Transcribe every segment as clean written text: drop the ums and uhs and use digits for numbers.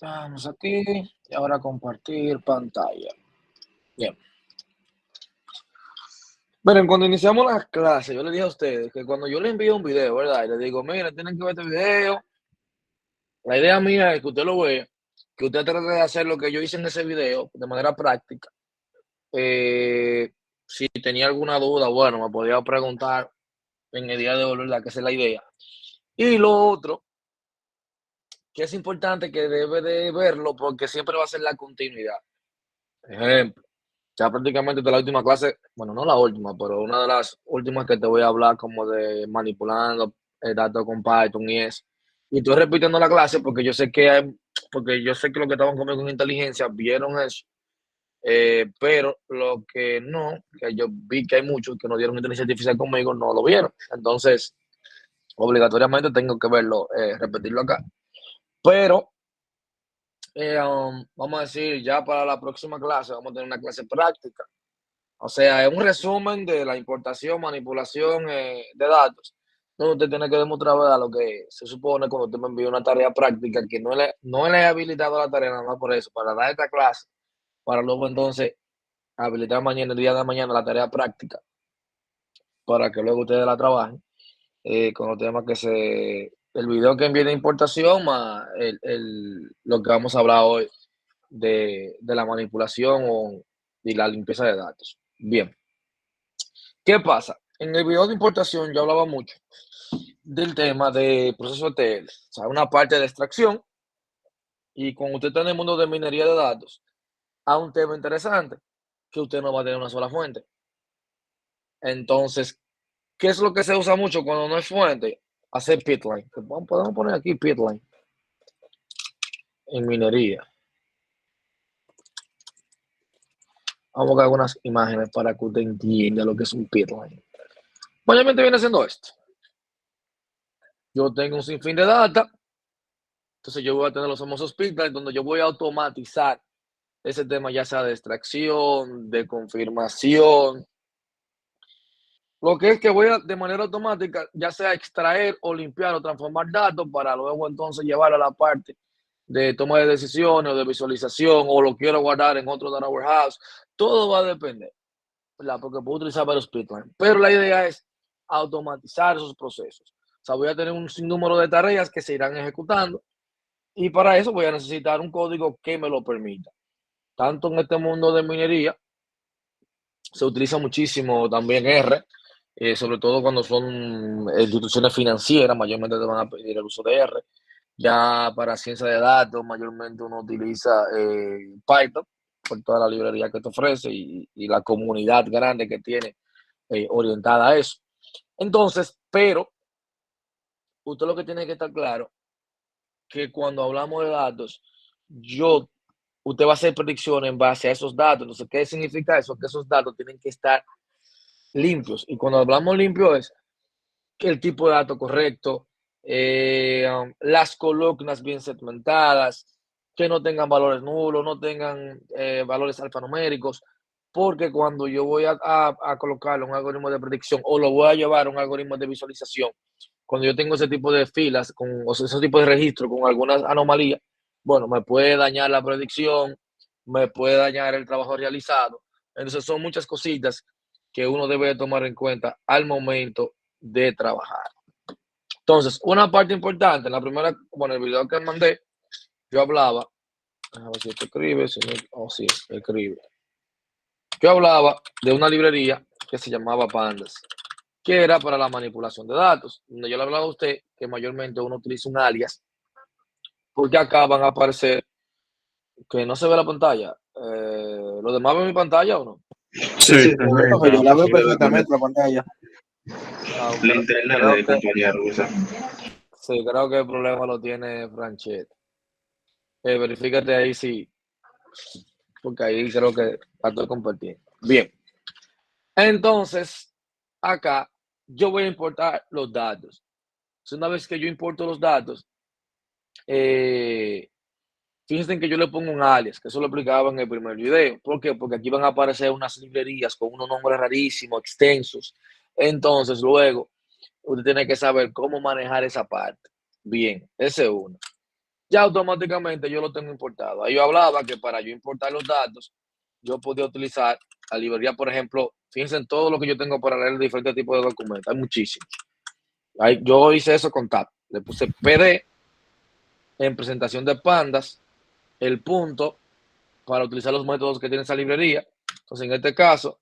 Vamos aquí y ahora compartir pantalla. Bien. Miren, cuando iniciamos las clases, yo les dije a ustedes que cuando yo les envío un video, ¿verdad? Y les digo, mira, tienen que ver este video. La idea mía es que usted lo vea, que usted trate de hacer lo que yo hice en ese video de manera práctica. Si tenía alguna duda, bueno, me podía preguntar en el día de hoy, ¿verdad? Que esa es la idea. Y lo otro, que es importante que debe de verlo porque siempre va a ser la continuidad. Ejemplo, ya prácticamente de la última clase, bueno, no la última, pero una de las últimas que te voy a hablar como de manipulando datos con Python y eso. Y estoy repitiendo la clase porque yo sé que porque yo sé que los que estaban conmigo con inteligencia vieron eso, pero lo que no, que yo vi que hay muchos que no dieron inteligencia artificial conmigo, no lo vieron. Entonces, obligatoriamente tengo que verlo, repetirlo acá. Pero vamos a decir, ya para la próxima clase vamos a tener una clase práctica. O sea, es un resumen de la importación, manipulación de datos. Donde usted tiene que demostrar, ¿verdad?, lo que se supone cuando usted me envía una tarea práctica, que no le he habilitado la tarea nada más por eso, para dar esta clase, para luego entonces habilitar mañana, el día de mañana, la tarea práctica, para que luego ustedes la trabajen con los temas el video que envíe de importación, más lo que vamos a hablar hoy de la manipulación y la limpieza de datos. Bien, ¿qué pasa? En el video de importación yo hablaba mucho del tema de proceso ETL, o sea, una parte de extracción, y cuando usted está en el mundo de minería de datos, hay un tema interesante, que usted no va a tener una sola fuente. Entonces, ¿qué es lo que se usa mucho cuando no hay fuente? Hacer pitline. Podemos poner aquí pitline en minería. Vamos a buscar algunas imágenes para que usted entienda lo que es un pitline. Mayormente viene siendo esto. Yo tengo un sinfín de data, entonces yo voy a tener los famosos pipelines donde yo voy a automatizar ese tema, ya sea de extracción, de confirmación. Lo que es que voy a, de manera automática, ya sea extraer o limpiar o transformar datos para luego entonces llevarlo a la parte de toma de decisiones o de visualización, o lo quiero guardar en otro data warehouse. Todo va a depender, ¿verdad? Porque puedo utilizar varios pipelines. Pero la idea es automatizar esos procesos. O sea, voy a tener un sinnúmero de tareas que se irán ejecutando, y para eso voy a necesitar un código que me lo permita. Tanto en este mundo de minería, se utiliza muchísimo también R, sobre todo cuando son instituciones financieras, mayormente te van a pedir el uso de R. Ya para ciencia de datos, mayormente uno utiliza Python por toda la librería que te ofrece y la comunidad grande que tiene orientada a eso. Entonces, pero usted lo que tiene que estar claro, que cuando hablamos de datos, usted va a hacer predicciones en base a esos datos. Entonces, ¿qué significa eso? Que esos datos tienen que estar limpios. Y cuando hablamos limpio es que el tipo de dato correcto, las columnas bien segmentadas, que no tengan valores nulos, no tengan valores alfanuméricos, porque cuando yo voy a colocarlo en un algoritmo de predicción o lo voy a llevar a un algoritmo de visualización, cuando yo tengo ese tipo de filas, o sea, ese tipo de registro con algunas anomalías, bueno, me puede dañar la predicción, me puede dañar el trabajo realizado. Entonces son muchas cositas que uno debe tomar en cuenta al momento de trabajar. Entonces, una parte importante, en la primera, bueno, el video que mandé, yo hablaba, a ver si esto escribe, si no, oh, sí, escribe. Yo hablaba de una librería que se llamaba Pandas, que era para la manipulación de datos. Donde yo le hablaba a usted que mayormente uno utiliza un alias, porque acá van a aparecer, que no se ve la pantalla. ¿Los demás ven mi pantalla o no? Sí, Sí, perfecto. yo la veo Aquí debe poner perfectamente la pantalla. la internet Creo de que, compañero. ¿Verdad? sí, creo que el problema lo tiene Franchet. Verifícate ahí si, porque ahí creo que la estoy compartiendo. Bien, entonces, acá yo voy a importar los datos. Entonces, una vez que yo importo los datos, fíjense que yo le pongo un alias, que eso lo explicaba en el primer video. ¿Por qué? Porque aquí van a aparecer unas librerías con unos nombres rarísimos, extensos. Entonces, luego, usted tiene que saber cómo manejar esa parte. Bien, ese es uno. ya automáticamente yo lo tengo importado. Ahí yo hablaba que para yo importar los datos, yo podía utilizar la librería, por ejemplo, fíjense en todo lo que yo tengo para leer diferentes tipos de documentos, hay muchísimos. Ahí, yo hice eso con TAP, le puse PD en presentación de pandas, el punto para utilizar los métodos que tiene esa librería. Entonces, en este caso,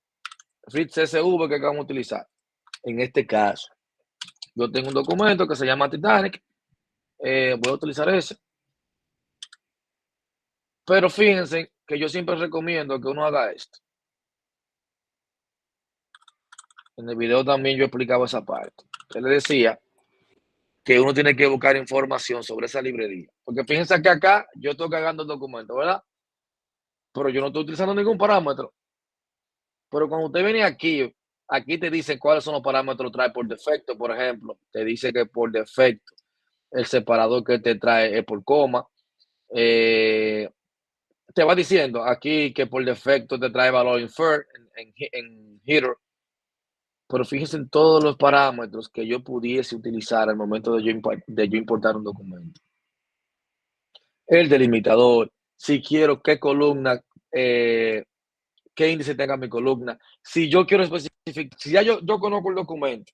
Fritz CSV que vamos a utilizar. En este caso, yo tengo un documento que se llama Titanic, voy a utilizar ese. Pero fíjense que yo siempre recomiendo que uno haga esto. En el video también yo explicaba esa parte. Yo le decía que uno tiene que buscar información sobre esa librería. Porque fíjense que acá yo estoy cargando el documento, ¿verdad? Pero yo no estoy utilizando ningún parámetro. Pero cuando usted viene aquí, aquí te dice cuáles son los parámetros que trae por defecto, por ejemplo. Te dice que por defecto el separador que te trae es por coma. Te va diciendo aquí que por defecto te trae valor infer en header. Pero fíjense en todos los parámetros que yo pudiese utilizar al momento de yo importar un documento. El delimitador, si quiero qué columna, qué índice tenga mi columna. Si yo quiero especificar, si ya yo conozco el documento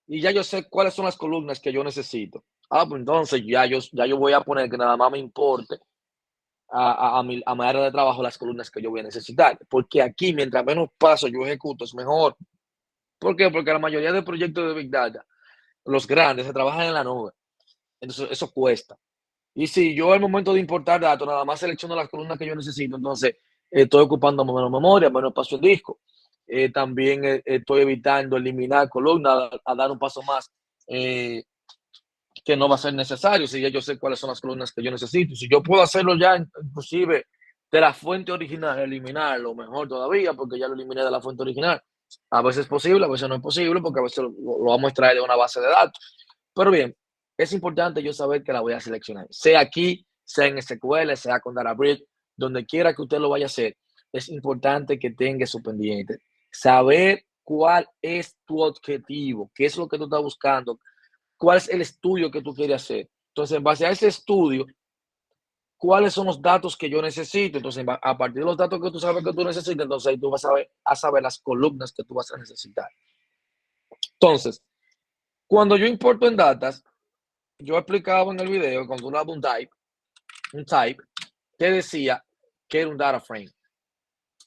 y ya yo sé cuáles son las columnas que yo necesito. Pues entonces ya yo voy a poner que nada más me importe a mi área de trabajo las columnas que yo voy a necesitar. Porque aquí, mientras menos paso yo ejecuto, es mejor. ¿Por qué? Porque la mayoría de proyectos de Big Data, los grandes, se trabajan en la nube. Entonces, eso cuesta. Y si yo al momento de importar datos, nada más selecciono las columnas que yo necesito, entonces estoy ocupando menos memoria, menos espacio en disco. También estoy evitando eliminar columnas, a dar un paso más que no va a ser necesario. Si ya yo sé cuáles son las columnas que yo necesito. Si yo puedo hacerlo ya, inclusive de la fuente original, eliminarlo mejor todavía, porque ya lo eliminé de la fuente original. A veces es posible, a veces no es posible, porque a veces lo vamos a extraer de una base de datos. Pero bien, es importante yo saber que la voy a seleccionar. Sea aquí, sea en SQL, sea con Databricks, donde quiera que usted lo vaya a hacer, es importante que tenga su pendiente. Saber cuál es tu objetivo, qué es lo que tú estás buscando, cuál es el estudio que tú quieres hacer. Entonces, en base a ese estudio, cuáles son los datos que yo necesito. Entonces, a partir de los datos que tú sabes que tú necesitas, entonces ahí tú vas a saber las columnas que tú vas a necesitar. Entonces, cuando yo importo en datas, yo explicaba en el video, cuando uno hace un type, que decía que era un data frame.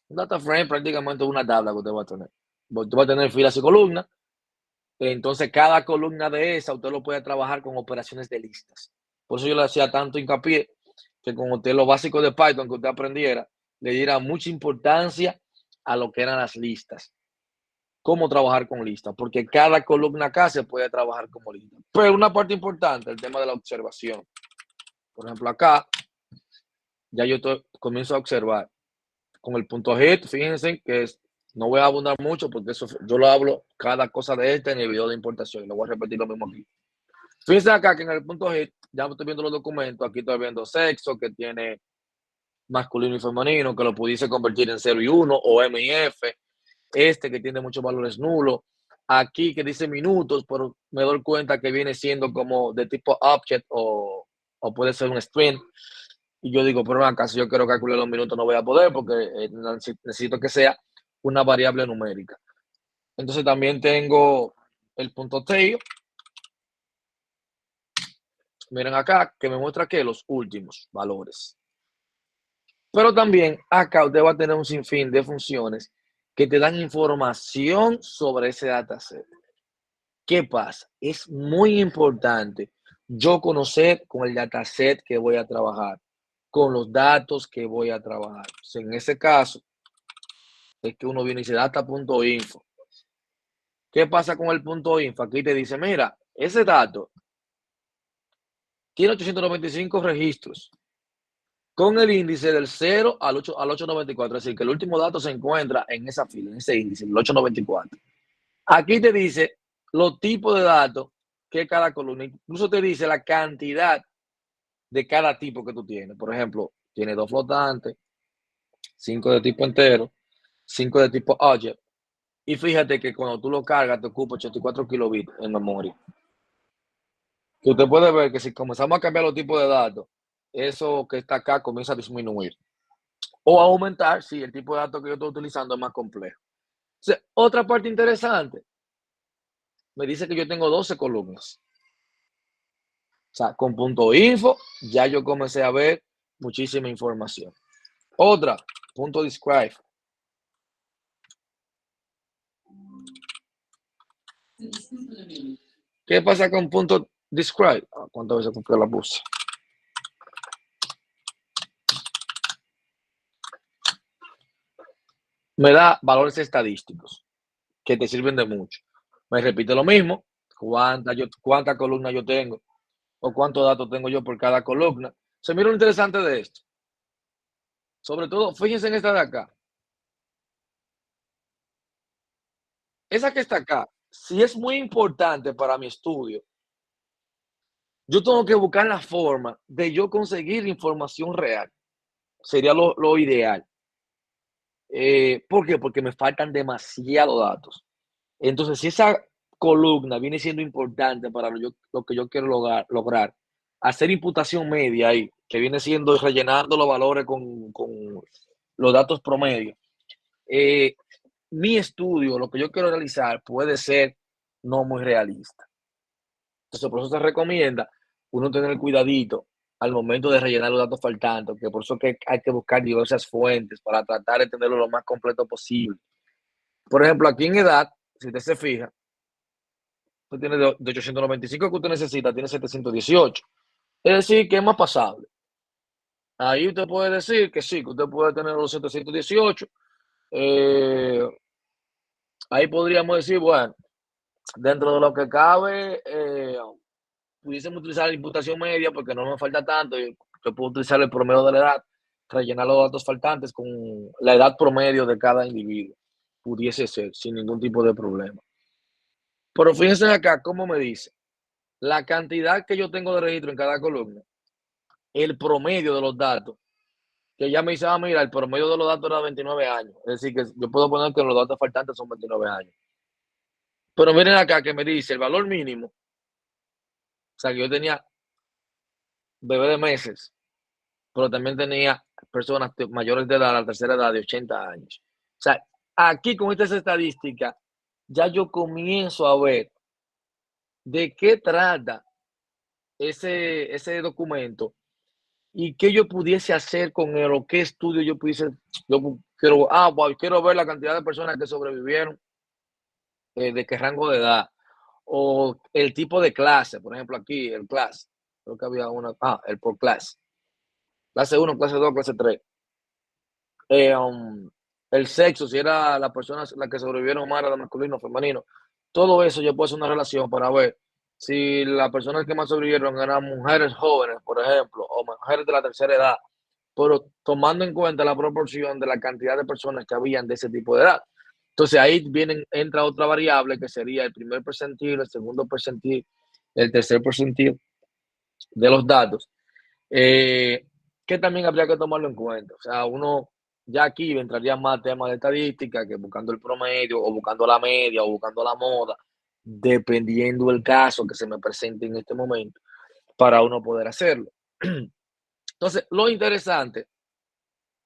Un data frame prácticamente es una tabla que usted va a tener. Usted va a tener filas y columnas. Entonces, cada columna de esa, usted lo puede trabajar con operaciones de listas. Por eso yo le hacía tanto hincapié que con usted lo básico de Python que usted aprendiera, le diera mucha importancia a lo que eran las listas. Cómo trabajar con listas, porque cada columna acá se puede trabajar como lista. Pero una parte importante, el tema de la observación. Por ejemplo, acá, ya yo comienzo a observar con el punto hit, fíjense que no voy a abundar mucho porque eso yo lo hablo cada cosa de en el video de importación. Lo voy a repetir lo mismo aquí. Fíjense acá que en el punto hit, ya estoy viendo los documentos, aquí estoy viendo sexo, que tiene masculino y femenino, que lo pudiese convertir en 0 y 1, o M y F, que tiene muchos valores nulos, aquí que dice minutos, pero me doy cuenta que viene siendo como de tipo object o puede ser un string. Y yo digo, pero acá si yo quiero calcular los minutos no voy a poder porque necesito que sea una variable numérica. Entonces también tengo el punto tail. Miren acá que me muestra que los últimos valores. Pero también acá usted va a tener un sinfín de funciones que te dan información sobre ese dataset. ¿Qué pasa? Es muy importante yo conocer con el dataset que voy a trabajar, con los datos que voy a trabajar. Entonces, en ese caso, es que uno viene y dice data.info. ¿Qué pasa con el punto info? Aquí te dice, mira, ese dato tiene 895 registros con el índice del 0 al 894. Es decir, que el último dato se encuentra en esa fila, en ese índice, el 894. Aquí te dice los tipos de datos que cada columna, incluso te dice la cantidad de cada tipo que tú tienes. Por ejemplo, tiene 2 flotantes, 5 de tipo entero, 5 de tipo object. Y fíjate que cuando tú lo cargas te ocupa 84 kilobits en memoria. que usted puede ver que si comenzamos a cambiar los tipos de datos, eso que está acá comienza a disminuir o a aumentar si el tipo de datos que yo estoy utilizando es más complejo. Entonces, otra parte interesante, me dice que yo tengo 12 columnas. O sea, con punto info ya yo comencé a ver muchísima información. Otra, punto describe. ¿Qué pasa con punto describe? ¿Cuántas veces compré la puse? Me da valores estadísticos que te sirven de mucho. Me repite lo mismo, cuántas columnas yo tengo o cuántos datos tengo yo por cada columna. Se mira lo interesante de esto. Sobre todo, fíjense en esta de acá. Esa que está acá, si es muy importante para mi estudio, yo tengo que buscar la forma de yo conseguir información real. Sería lo ideal. ¿Por qué? Porque me faltan demasiados datos. Entonces, si esa columna viene siendo importante para lo que yo quiero lograr, hacer imputación media ahí, que viene siendo rellenando los valores con los datos promedio, mi estudio, lo que yo quiero realizar, puede ser no muy realista. Entonces, por eso se recomienda uno tener cuidadito al momento de rellenar los datos faltantes, que por eso que hay que buscar diversas fuentes para tratar de tenerlo lo más completo posible. Por ejemplo, aquí en edad, si usted se fija, usted tiene de 895 que usted necesita, tiene 718. Es decir, que es más pasable. Ahí usted puede decir que sí, que usted puede tener los 718. Ahí podríamos decir, bueno, dentro de lo que cabe, pudiésemos utilizar la imputación media porque no me falta tanto. Yo puedo utilizar el promedio de la edad, rellenar los datos faltantes con la edad promedio de cada individuo. Pudiese ser, sin ningún tipo de problema. Pero fíjense acá cómo me dice la cantidad que yo tengo de registro en cada columna, el promedio de los datos, que ya me dice, mira, el promedio de los datos era 29 años. Es decir, que yo puedo poner que los datos faltantes son 29 años. Pero miren acá que me dice el valor mínimo. O sea, que yo tenía bebé de meses, pero también tenía personas mayores de edad, a la tercera edad, de 80 años. O sea, aquí con estas estadísticas, ya yo comienzo a ver de qué trata ese documento y qué yo pudiese hacer con él o qué estudio yo pudiese, yo quiero ver la cantidad de personas que sobrevivieron, de qué rango de edad, o el tipo de clase, por ejemplo aquí, el clase, creo que había una, el por clase, clase 1, clase 2, clase 3. El sexo, si era la persona la que sobrevivieron más, era de masculino o femenino, todo eso yo puedo hacer una relación para ver si las personas que más sobrevivieron eran mujeres jóvenes, por ejemplo, o mujeres de la tercera edad, pero tomando en cuenta la proporción de la cantidad de personas que habían de ese tipo de edad. Entonces ahí entra otra variable que sería el primer percentil, el segundo percentil, el tercer percentil de los datos, que también habría que tomarlo en cuenta. O sea, uno ya aquí entraría más temas de estadística que buscando el promedio o buscando la media o buscando la moda, dependiendo del caso que se me presente en este momento, para uno poder hacerlo. Entonces, lo interesante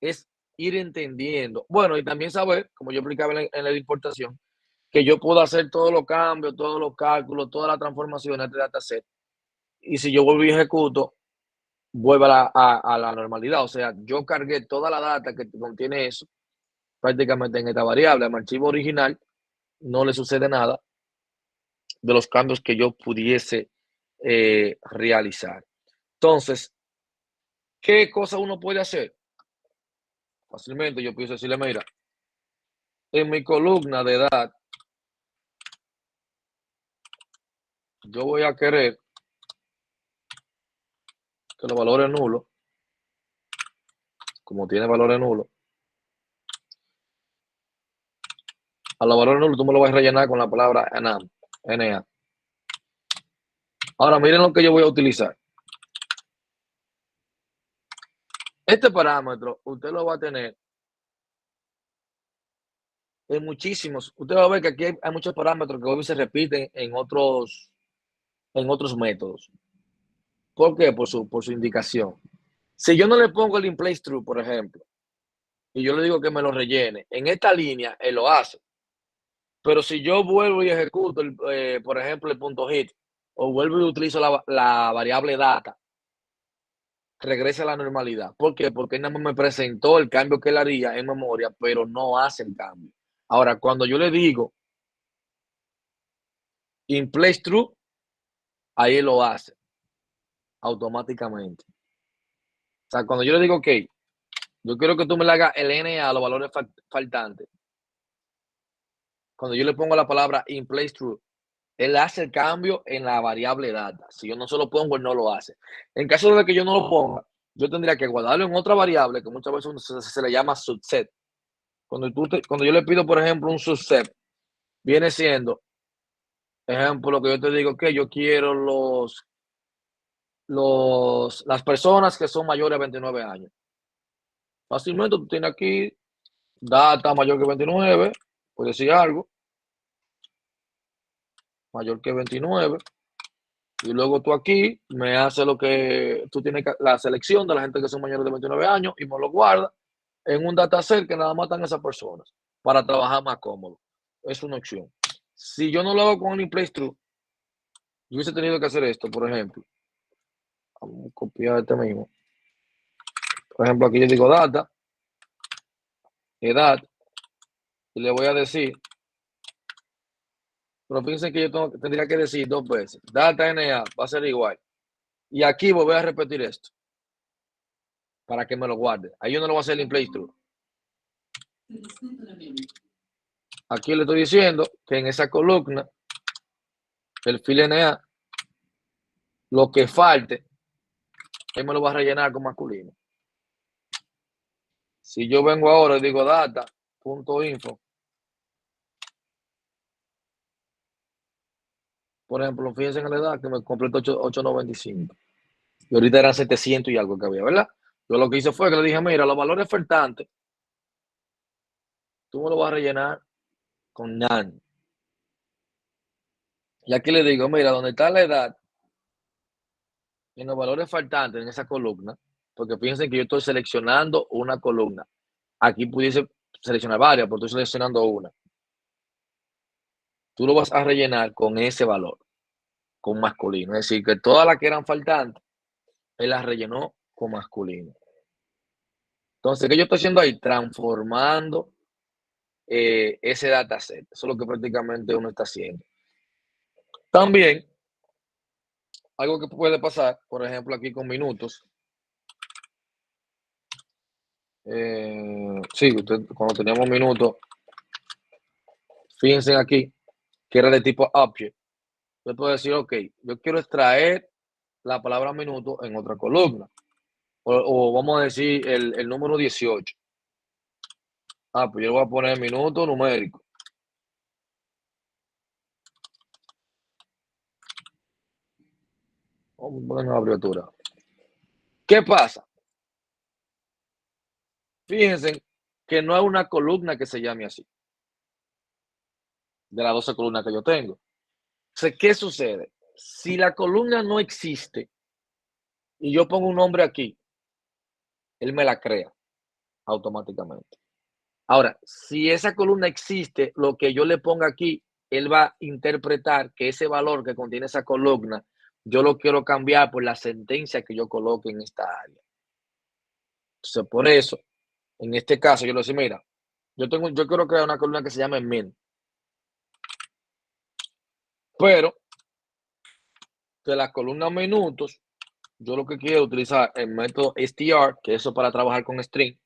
es ir entendiendo, bueno, y también saber, como yo explicaba en la importación, que yo puedo hacer todos los cambios, todos los cálculos, todas las transformaciones de dataset, y si yo vuelvo y ejecuto, vuelve a la normalidad. O sea, yo cargué toda la data que contiene eso prácticamente en esta variable. A mi archivo original no le sucede nada de los cambios que yo pudiese realizar. Entonces, ¿qué cosa uno puede hacer? Fácilmente yo puedo decirle, mira, en mi columna de edad, yo voy a querer que los valores nulos, como tiene valores nulos, a los valores nulos tú me lo vas a rellenar con la palabra NA. Ahora miren lo que yo voy a utilizar. Este parámetro usted lo va a tener en muchísimos. Usted va a ver que aquí hay muchos parámetros que hoy se repiten en otros métodos. ¿Por qué? Por su indicación. Si yo no le pongo el in place true, por ejemplo, y yo le digo que me lo rellene, en esta línea él lo hace. Pero si yo vuelvo y ejecuto, por ejemplo, el punto hit, o vuelvo y utilizo la variable data, regresa a la normalidad. ¿Por qué? Porque él nada más me presentó el cambio que él haría en memoria, pero no hace el cambio. Ahora, cuando yo le digo in place true, ahí él lo hace automáticamente. O sea, cuando yo le digo, ok, yo quiero que tú me le hagas el NA, los valores faltantes. Cuando yo le pongo la palabra in place true, él hace el cambio en la variable data. Si yo no se lo pongo, él no lo hace. En caso de que yo no lo ponga, yo tendría que guardarlo en otra variable que muchas veces se le llama subset. Cuando yo le pido, por ejemplo, un subset, viene siendo, ejemplo, que yo te digo que yo quiero las personas que son mayores de 29 años. Fácilmente tú tienes aquí data mayor que 29, puedes decir algo, mayor que 29, y luego tú aquí me haces lo que tú tienes, la selección de la gente que son mayores de 29 años y me lo guarda en un dataset que nada más están esas personas para trabajar más cómodo. Es una opción. Si yo no lo hago con el in place true, yo hubiese tenido que hacer esto, por ejemplo. Vamos a copiar este mismo. Por ejemplo, aquí yo digo data, edad, y le voy a decir, pero fíjense que yo tendría que decir dos veces. Data NA va a ser igual. Y aquí voy a repetir esto para que me lo guarde. Ahí yo no lo voy a hacer el in place true. Aquí le estoy diciendo que en esa columna, el fil NA, lo que falte, él me lo va a rellenar con masculino. Si yo vengo ahora y digo data.info, por ejemplo, fíjense en la edad que me completo 895. Y ahorita eran 700 y algo que había, ¿verdad? Yo lo que hice fue que le dije, mira, los valores faltantes, tú me lo vas a rellenar con NaN. Y aquí le digo, mira, donde está la edad, en los valores faltantes en esa columna, porque fíjense que yo estoy seleccionando una columna. Aquí pudiese seleccionar varias, pero estoy seleccionando una. Tú lo vas a rellenar con ese valor, con masculino. Es decir, que todas las que eran faltantes, él las rellenó con masculino. Entonces, ¿qué yo estoy haciendo ahí? Transformando ese dataset. Eso es lo que prácticamente uno está haciendo. También, algo que puede pasar, por ejemplo, aquí con minutos. Sí, cuando teníamos minutos, fíjense aquí, que era de tipo object. Yo puedo decir, ok, yo quiero extraer la palabra minuto en otra columna. O vamos a decir el número 18. Pues yo voy a poner minuto numérico. Vamos a poner una abreviatura. ¿Qué pasa? Fíjense que no hay una columna que se llame así, de las 12 columnas que yo tengo. Entonces, ¿qué sucede? Si la columna no existe y yo pongo un nombre aquí, él me la crea automáticamente. Ahora, si esa columna existe, lo que yo le ponga aquí, él va a interpretar que ese valor que contiene esa columna, yo lo quiero cambiar por la sentencia que yo coloque en esta área. Entonces, por eso, en este caso, yo le decía, mira, yo quiero crear una columna que se llame min, pero de la columna minutos, yo lo que quiero utilizar el método str, que eso para trabajar con string,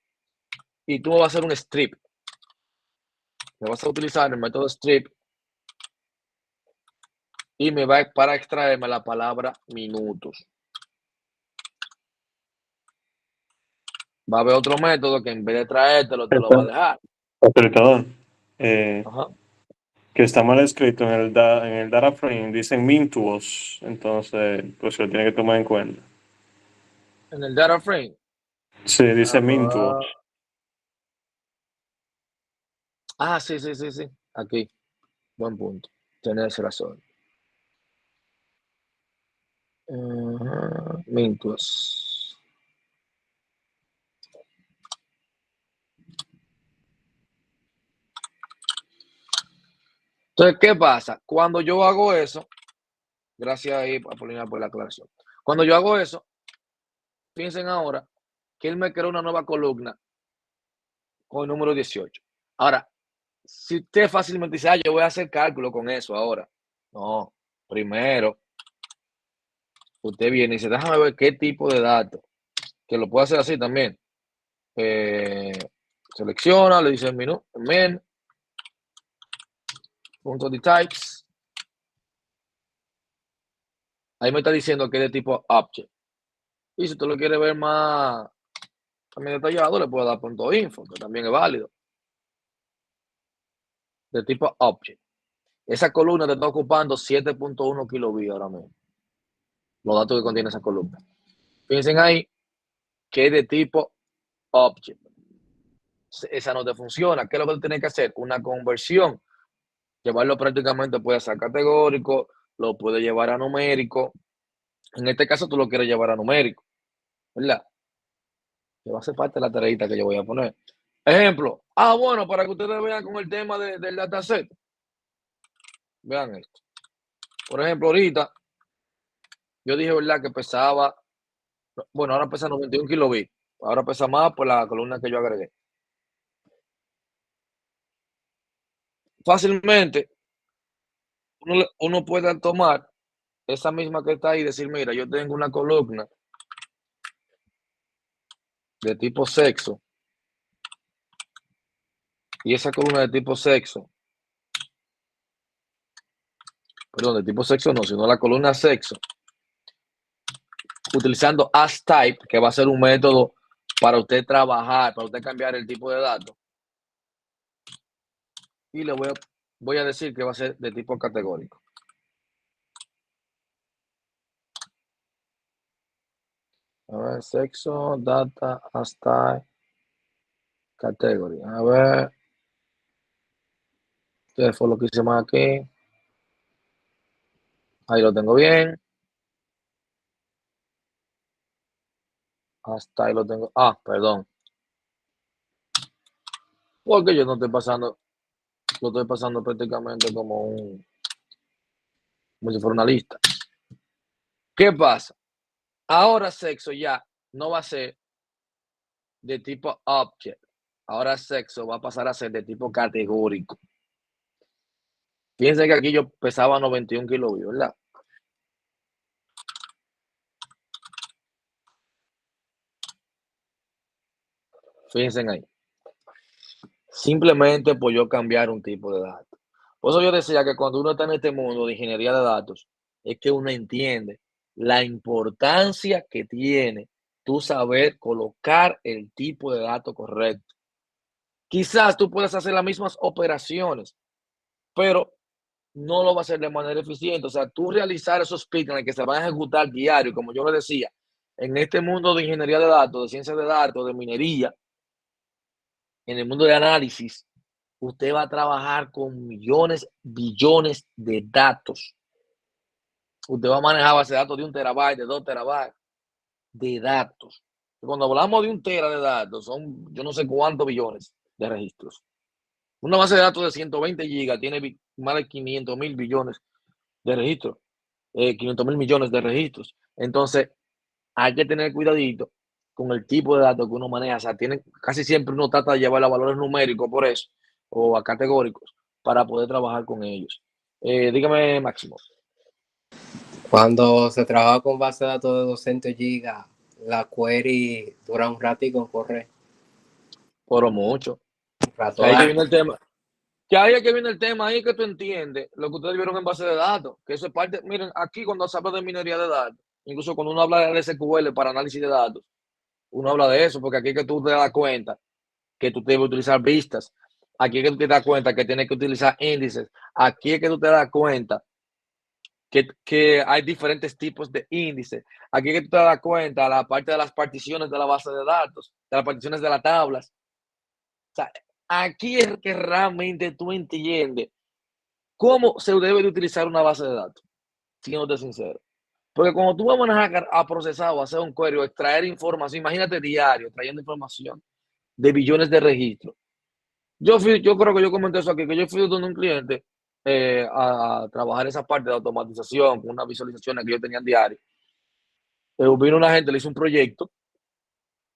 y tú vas a hacer un strip. Me vas a utilizar el método strip y me va para extraerme la palabra minutos. Va a haber otro método que en vez de traértelo, te lo va a dejar. Perdón. Ajá. Que está mal escrito en el data frame, dicen mintuos, entonces pues se lo tiene que tomar en cuenta. En el data frame. Sí, dice mintuos. Sí, sí, sí, sí. Aquí. Buen punto. Tienes razón. Mintos. Entonces, ¿qué pasa? Cuando yo hago eso, gracias ahí, Apolinar, por la aclaración. Cuando yo hago eso, piensen ahora que él me creó una nueva columna con el número 18. Ahora, si usted fácilmente dice, yo voy a hacer cálculo con eso ahora. No, primero, usted viene y dice, déjame ver qué tipo de datos, que lo puede hacer así también. Selecciona, le dice men, punto de types. Ahí me está diciendo que es de tipo object. Y si usted lo quiere ver más también detallado, le puedo dar punto info, que también es válido. De tipo object. Esa columna te está ocupando 7.1 kilobits ahora mismo. Los datos que contiene esa columna. Piensen ahí que es de tipo object. Esa no te funciona. ¿Qué es lo que tú tienes que hacer? Una conversión. Llevarlo prácticamente puede ser categórico, lo puede llevar a numérico. En este caso tú lo quieres llevar a numérico, ¿verdad? Que va a ser parte de la tareita que yo voy a poner. Ejemplo. Bueno, para que ustedes vean con el tema del dataset. Vean esto. Por ejemplo, ahorita yo dije, ¿verdad? Que pesaba, bueno, ahora pesa 91 kilobits. Ahora pesa más por la columna que yo agregué. Fácilmente, uno puede tomar esa misma que está ahí y decir, mira, yo tengo una columna de tipo sexo y esa columna de tipo sexo, perdón, de tipo sexo no, sino la columna sexo, utilizando AsType, que va a ser un método para usted trabajar, para usted cambiar el tipo de datos. Y le voy a decir que va a ser de tipo categórico. A ver, sexo, data, AsType, category. A ver, ¿qué fue lo que hice más aquí? Ahí lo tengo bien. Hasta ahí lo tengo. Perdón. Porque yo no estoy pasando, lo estoy pasando prácticamente como si fuera una lista. ¿Qué pasa? Ahora sexo ya no va a ser de tipo object. Ahora sexo va a pasar a ser de tipo categórico. Fíjense que aquí yo pesaba 91 kilos, ¿verdad? Fíjense ahí. Simplemente por yo cambiar un tipo de datos. Por eso yo decía que cuando uno está en este mundo de ingeniería de datos, es que uno entiende la importancia que tiene tú saber colocar el tipo de dato correcto. Quizás tú puedas hacer las mismas operaciones, pero no lo va a hacer de manera eficiente. O sea, tú realizar esos pipelines que se van a ejecutar diario, como yo le decía, en este mundo de ingeniería de datos, de ciencia de datos, de minería, en el mundo de análisis, usted va a trabajar con millones, billones de datos. Usted va a manejar base de datos de 1 terabyte, de 2 terabytes de datos. Y cuando hablamos de 1 tera de datos, son yo no sé cuántos billones de registros. Una base de datos de 120 gigas tiene más de 500,000 billones de registros, 500,000 millones de registros. Entonces, hay que tener cuidadito con el tipo de datos que uno maneja. O sea, casi siempre uno trata de llevar a valores numéricos por eso, o a categóricos, para poder trabajar con ellos. Dígame, Máximo. Cuando se trabaja con base de datos de 200 gigas, la query dura un ratico en correr. Por mucho. Que ahí que viene el tema. Que ahí es que viene el tema, ahí que tú entiendes lo que ustedes vieron en base de datos, que eso es parte, miren, aquí cuando se habla de minería de datos, incluso cuando uno habla de SQL para análisis de datos, uno habla de eso, porque aquí es que tú te das cuenta que tú debes utilizar vistas, aquí es que tú te das cuenta que tienes que utilizar índices, aquí es que tú te das cuenta que hay diferentes tipos de índices, aquí es que tú te das cuenta la parte de las particiones de la base de datos, de las particiones de las tablas. O sea, aquí es que realmente tú entiendes cómo se debe de utilizar una base de datos, siéndote sincero. Porque cuando tú vas a manejar, a procesar o hacer un query o extraer información, imagínate diario, trayendo información de billones de registros. Yo creo que yo comenté eso aquí, que yo fui donde un cliente a trabajar esa parte de automatización, con unas visualizaciones que yo tenía en diario. Vino una gente, le hizo un proyecto.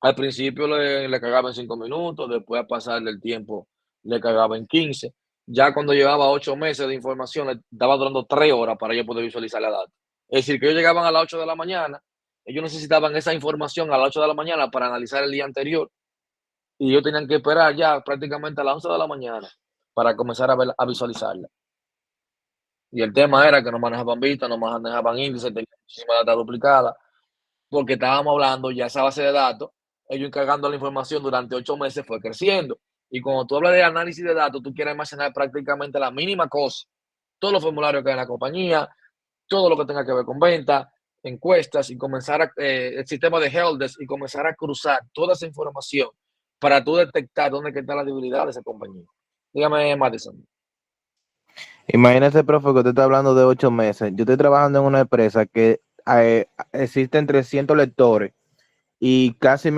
Al principio le cagaba en 5 minutos, después a pasar del tiempo le cagaba en 15. Ya cuando llevaba 8 meses de información, le estaba durando 3 horas para yo poder visualizar la data. Es decir, que ellos llegaban a las 8 de la mañana, ellos necesitaban esa información a las 8 de la mañana para analizar el día anterior y ellos tenían que esperar ya prácticamente a las 11 de la mañana para comenzar a visualizarla. Y el tema era que no manejaban vistas, no manejaban índices, tenían muchísima data duplicada, porque estábamos hablando ya esa base de datos, ellos encargando la información durante 8 meses fue creciendo. Y cuando tú hablas de análisis de datos, tú quieres almacenar prácticamente la mínima cosa. Todos los formularios que hay en la compañía, todo lo que tenga que ver con venta, encuestas y comenzar el sistema de helpdesk y comenzar a cruzar toda esa información para tú detectar dónde está la debilidad de esa compañía. Dígame, Madison. Imagínese, profe, que usted está hablando de 8 meses. Yo estoy trabajando en una empresa que existen 300 lectores y casi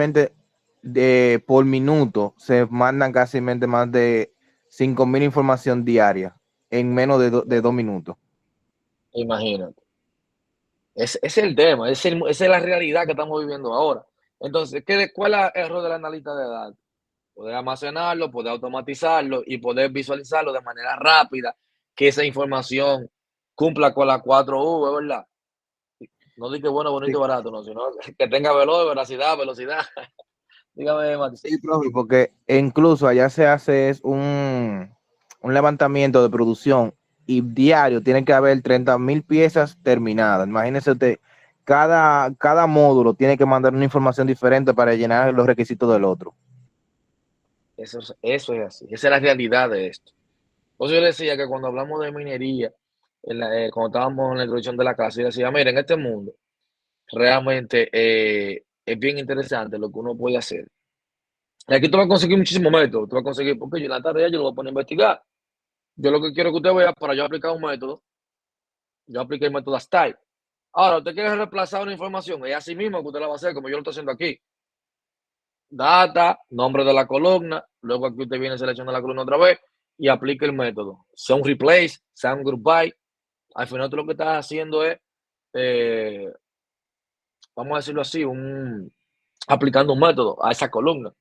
por minuto se mandan casi más de 5.000 información diaria en menos de 2 minutos. Imagínate. Ese es el tema, esa es la realidad que estamos viviendo ahora. Entonces, ¿cuál es el error del analista de datos? Poder almacenarlo, poder automatizarlo y poder visualizarlo de manera rápida, que esa información cumpla con las 4V, ¿verdad? No digo que bueno, bonito y barato, no, sino que tenga velocidad. Dígame, Matis. Sí, profe, porque incluso allá se hace un levantamiento de producción y diario tiene que haber 30.000 piezas terminadas. Imagínese usted, cada módulo tiene que mandar una información diferente para llenar los requisitos del otro. Eso es así, esa es la realidad de esto. Por eso yo decía que cuando hablamos de minería, cuando estábamos en la introducción de la clase, yo decía, mira, en este mundo realmente es bien interesante lo que uno puede hacer. Y aquí tú vas a conseguir muchísimos métodos, tú vas a conseguir, porque yo en la tarea yo lo voy a poner a investigar. Yo lo que quiero que usted vea, para yo aplicar un método, yo apliqué el método STYLE. Ahora, usted quiere reemplazar una información, es así mismo que usted la va a hacer, como yo lo estoy haciendo aquí. Data, nombre de la columna, luego aquí usted viene, selecciona la columna otra vez y aplica el método. Sea un replace, sea un group by. Al final tú lo que estás haciendo es, vamos a decirlo así, aplicando un método a esa columna. O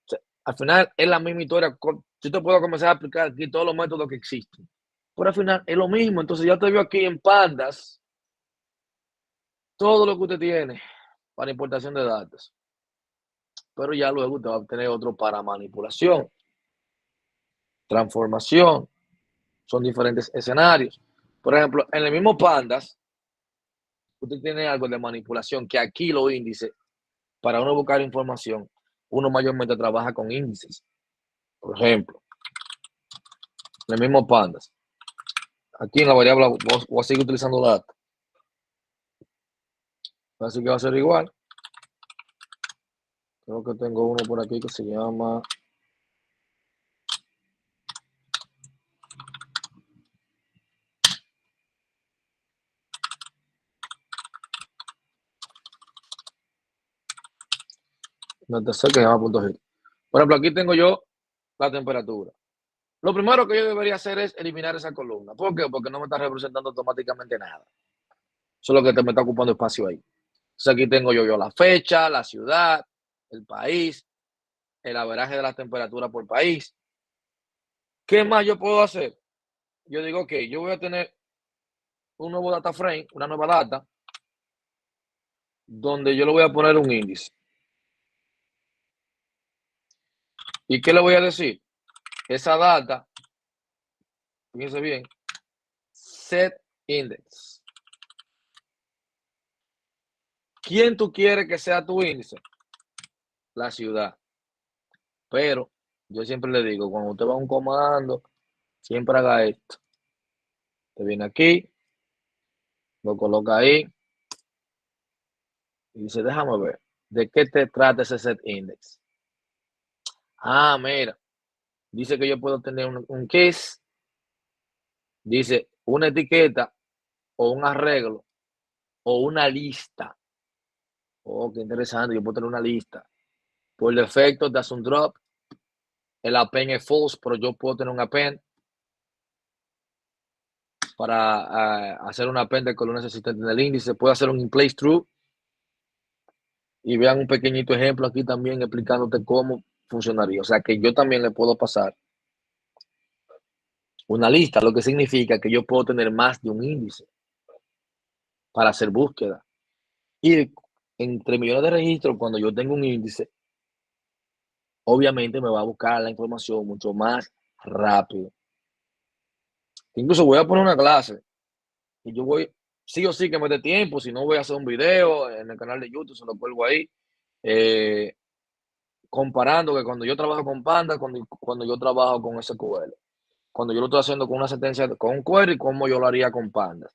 sea, al final es la misma historia. Yo te puedo comenzar a aplicar aquí todos los métodos que existen. Pero al final es lo mismo. Entonces ya te veo aquí en Pandas todo lo que usted tiene para importación de datos. Pero ya luego usted va a obtener otro para manipulación, transformación. Son diferentes escenarios. Por ejemplo, en el mismo Pandas, usted tiene algo de manipulación que aquí los índices, para uno buscar información, uno mayormente trabaja con índices. Por ejemplo, en el mismo Pandas, aquí en la variable voy a seguir utilizando data. Así que va a ser igual. Creo que tengo uno por aquí que se llama no te sé que se llama punto G. Por ejemplo, aquí tengo yo la temperatura. Lo primero que yo debería hacer es eliminar esa columna. ¿Por qué? Porque no me está representando automáticamente nada. Solo que me está ocupando espacio ahí. Entonces aquí tengo yo la fecha, la ciudad, el país, el averaje de la temperatura por país. ¿Qué más yo puedo hacer? Yo digo, ok, yo voy a tener un nuevo data frame, una nueva data, donde yo le voy a poner un índice. ¿Y qué le voy a decir? Esa data, fíjense bien, set index. ¿Quién tú quieres que sea tu índice? La ciudad. Pero yo siempre le digo, cuando usted va a un comando, siempre haga esto. Te viene aquí, lo coloca ahí y dice, déjame ver, ¿de qué te trata ese set index? Ah, mira, dice que yo puedo tener un case, dice una etiqueta o un arreglo o una lista. Oh, qué interesante, yo puedo tener una lista. Por defecto, das un drop, el append es false, pero yo puedo tener un append para hacer un append de columnas existentes en el índice. Puedo hacer un in-place true y vean un pequeñito ejemplo aquí también explicándote cómo funcionaría. O sea que yo también le puedo pasar una lista, lo que significa que yo puedo tener más de un índice para hacer búsqueda. Y entre millones de registros, cuando yo tengo un índice, obviamente me va a buscar la información mucho más rápido. Incluso voy a poner una clase y yo voy, sí o sí que me dé tiempo, si no voy a hacer un video en el canal de YouTube, se lo cuelgo ahí, comparando que cuando yo trabajo con Panda, cuando yo trabajo con SQL, cuando yo lo estoy haciendo con una sentencia, con un query, como yo lo haría con Panda.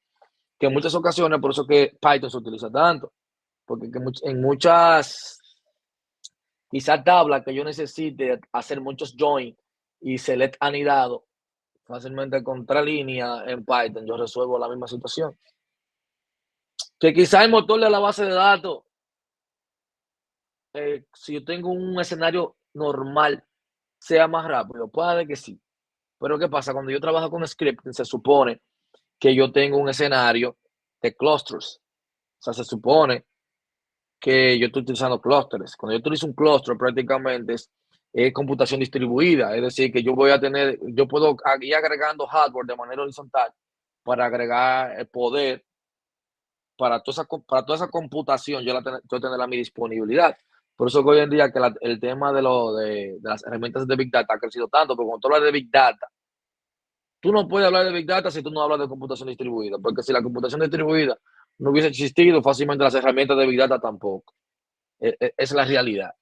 Que en muchas ocasiones, por eso que Python se utiliza tanto, porque en muchas, quizás tablas que yo necesite hacer muchos join y select anidado, fácilmente contralínea en Python, yo resuelvo la misma situación. Que quizá el motor de la base de datos, si yo tengo un escenario normal, sea más rápido, puede que sí. Pero ¿qué pasa? Cuando yo trabajo con scripting, se supone que yo tengo un escenario de clusters. O sea, se supone que yo estoy utilizando clústeres. Cuando yo utilizo un clúster, prácticamente es computación distribuida. Es decir, que yo voy a tener, yo puedo ir agregando hardware de manera horizontal para agregar el poder para toda esa computación, yo tenerla a mi disponibilidad. Por eso que hoy en día que el tema de las herramientas de Big Data ha crecido tanto, porque cuando tú hablas de Big Data, tú no puedes hablar de Big Data si tú no hablas de computación distribuida, porque si la computación distribuida no hubiese existido, fácilmente las herramientas de Big Data tampoco. Es la realidad.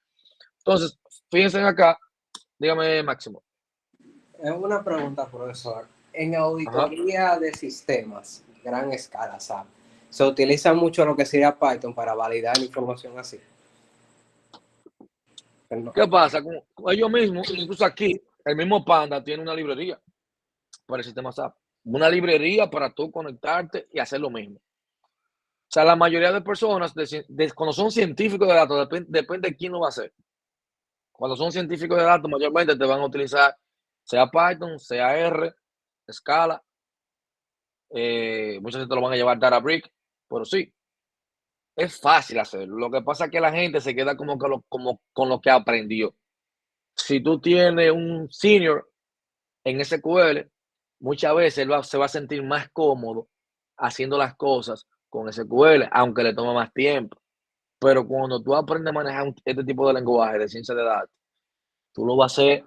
Entonces, fíjense acá, dígame, Máximo. Es una pregunta, profesor. En Ajá. auditoría de sistemas, gran escala, ¿sabes? Se utiliza mucho lo que sería Python para validar información así. No. ¿Qué pasa? Con ellos mismos, incluso aquí, el mismo Panda tiene una librería para el sistema SAP. Una librería para tú conectarte y hacer lo mismo. O sea, la mayoría de personas, cuando son científicos de datos, depende de quién lo va a hacer. Cuando son científicos de datos, mayormente te van a utilizar sea Python, sea R, Scala. Muchos te lo van a llevar Databricks, pero sí, es fácil hacerlo. Lo que pasa es que la gente se queda como con lo que aprendió. Si tú tienes un senior en SQL, muchas veces él se va a sentir más cómodo haciendo las cosas con SQL, aunque le tome más tiempo. Pero cuando tú aprendes a manejar este tipo de lenguaje de ciencia de datos, tú lo vas a hacer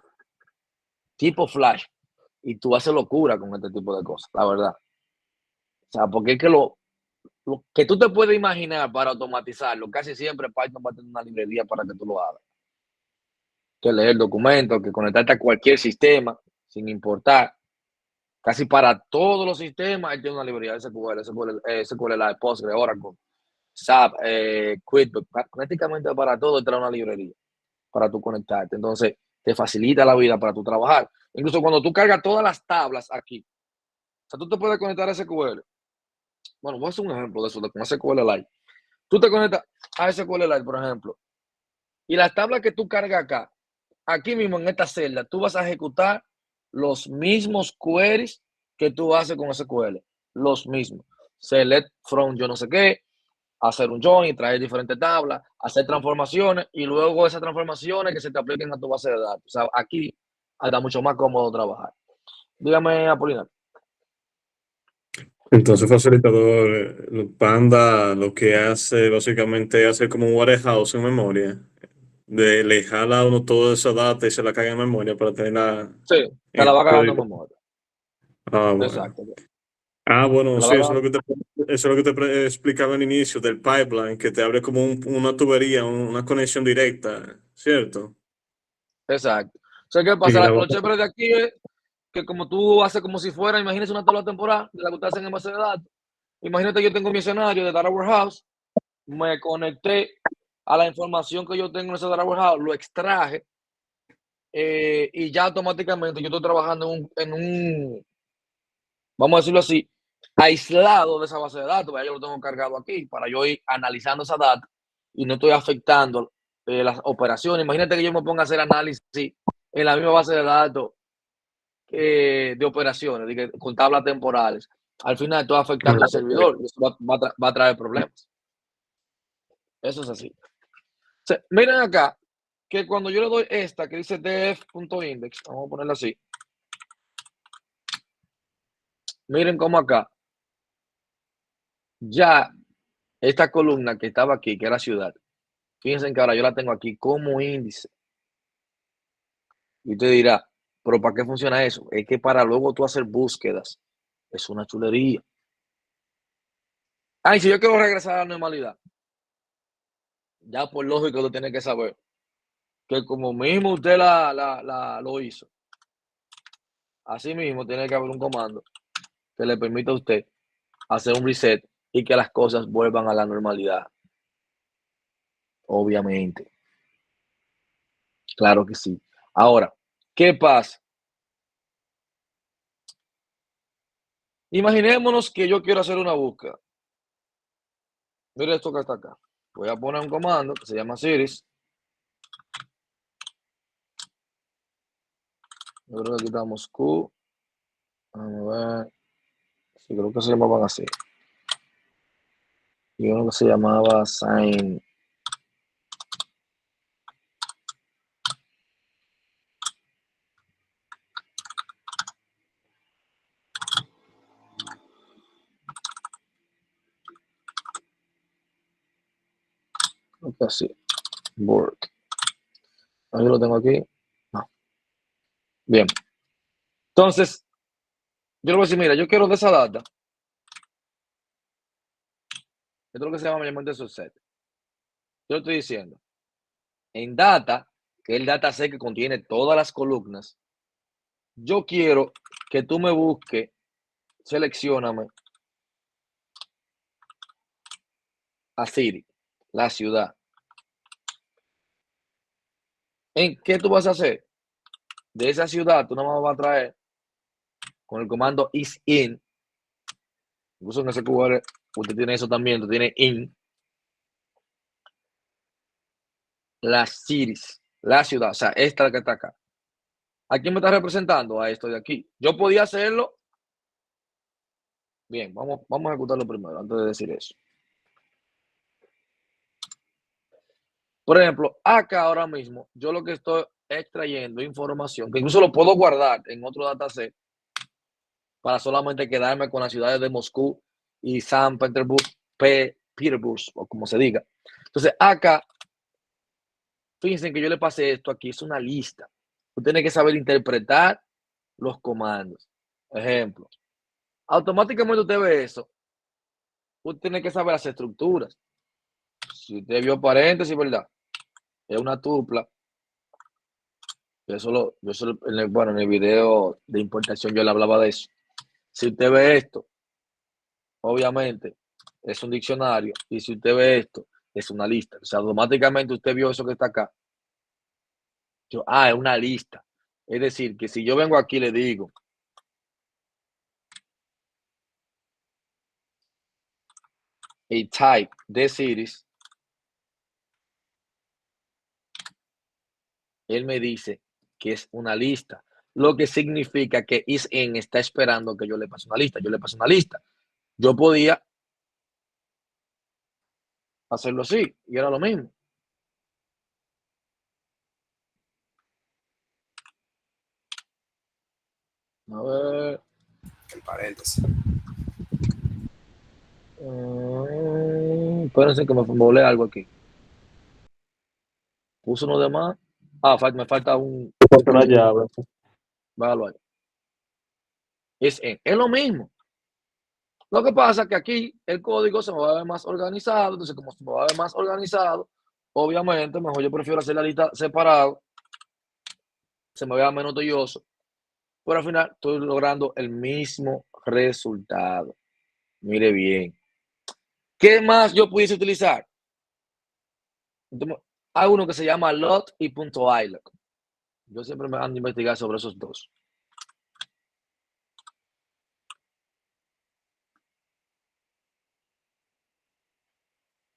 tipo Flash y tú haces locura con este tipo de cosas, la verdad. O sea, porque es que lo que tú te puedes imaginar para automatizarlo, casi siempre Python va a tener una librería para que tú lo hagas. Que leer documentos, que conectarte a cualquier sistema, sin importar. Casi para todos los sistemas, él tiene una librería de SQLite, Postgre, Oracle, SAP, QuickBooks, prácticamente para todo trae una librería para tú conectarte. Entonces, te facilita la vida para tú trabajar. Incluso cuando tú cargas todas las tablas aquí, o sea, tú te puedes conectar a SQL. Bueno, voy a hacer un ejemplo de eso, con SQLite. Tú te conectas a SQLite, por ejemplo, y las tablas que tú cargas acá, aquí mismo en esta celda, tú vas a ejecutar los mismos queries que tú haces con SQL. Los mismos. Select from yo no sé qué, hacer un join, traer diferentes tablas, hacer transformaciones y luego esas transformaciones que se te apliquen a tu base de datos. O sea, aquí está mucho más cómodo trabajar. Dígame, Apolinar. Entonces, facilitador, Panda lo que hace básicamente es hacer como un warehouse en memoria. Le jala a uno toda esa data y se la caga en memoria para tenerla Sí, te la va cagando en memoria. Ah, bueno. Exacto. Ah, bueno, Te la sí, va eso es cagando. lo que te explicaba al inicio del pipeline, que te abre como una tubería, una conexión directa, ¿cierto? Exacto. O sea, ¿qué Y pasa? Lo chévere de aquí es que como tú haces como si fuera, imagínese una tabla temporal de la que ustedes hacen en base de datos. Imagínate, yo tengo mi escenario de Data Warehouse, me conecté a la información que yo tengo en ese Data Warehouse, lo extraje y ya automáticamente yo estoy trabajando vamos a decirlo así, aislado de esa base de datos, ya yo lo tengo cargado aquí para yo ir analizando esa data y no estoy afectando las operaciones. Imagínate que yo me ponga a hacer análisis en la misma base de datos de operaciones, con tablas temporales. Al final estoy afectando el servidor y eso va a traer problemas. Eso es así. O sea, miren acá, que cuando yo le doy esta que dice df.index, vamos a ponerla así. Miren cómo acá, ya esta columna que estaba aquí, que era ciudad, fíjense que ahora yo la tengo aquí como índice. Y usted dirá, pero ¿para qué funciona eso? Es que para luego tú hacer búsquedas, es una chulería. Ay, si yo quiero regresar a la normalidad, ya por lógico tú tienes que saber que como mismo usted lo hizo, así mismo tiene que haber un comando que le permita a usted hacer un reset y que las cosas vuelvan a la normalidad. Obviamente. Claro que sí. Ahora, ¿qué pasa? Imaginémonos que yo quiero hacer una búsqueda. Mira esto que está acá. Voy a poner un comando que se llama series. Yo creo que quitamos Q. Vamos a ver. Sí, creo que se llamaban así. Y uno que se llamaba sign. Creo que así. Board. Ahí lo tengo aquí. No. Bien. Entonces, yo le voy a decir, mira, yo quiero de esa data. Esto es lo que se llama mayormente subset. Yo le estoy diciendo, en data, que es el dataset que contiene todas las columnas, yo quiero que tú me busques, seleccióname a City, la ciudad. ¿En qué tú vas a hacer? De esa ciudad, tú no me vas a traer con el comando isin. Incluso en SQL, usted tiene eso también, tú tienes in. Las cities, la ciudad, o sea, esta que está acá. ¿A quién me está representando? A esto de aquí. Yo podía hacerlo. Bien, vamos a ejecutarlo primero, antes de decir eso. Por ejemplo, acá ahora mismo, yo lo que estoy extrayendo información, que incluso lo puedo guardar en otro dataset, para solamente quedarme con las ciudades de Moscú y San Petersburg, o como se diga. Entonces, acá, fíjense que yo le pasé esto aquí, es una lista. Usted tiene que saber interpretar los comandos. Ejemplo, automáticamente usted ve eso. Usted tiene que saber las estructuras. Si usted vio paréntesis, ¿verdad? Es una tupla. Bueno, en el video de importación yo le hablaba de eso. Si usted ve esto, obviamente es un diccionario. Y si usted ve esto, es una lista. O sea, automáticamente usted vio eso que está acá. Es una lista. Es decir, que si yo vengo aquí y le digo a type de cities, él me dice que es una lista, lo que significa que isIn está esperando que yo le pase una lista. Yo le paso una lista. Yo podía hacerlo así y era lo mismo. A ver. En paréntesis. Espérense que me volé algo aquí. Puso uno de más. Me falta un. Una llave. Bájalo ahí. Es lo mismo. Lo que pasa es que aquí el código se me va a ver más organizado. Entonces, como se me va a ver más organizado, obviamente, mejor yo prefiero hacer la lista separado. Se me vea menos tedioso. Pero al final estoy logrando el mismo resultado. Mire bien. ¿Qué más yo pudiese utilizar? Entonces, hay uno que se llama lot y .iloc. Yo siempre me ando a investigar sobre esos dos.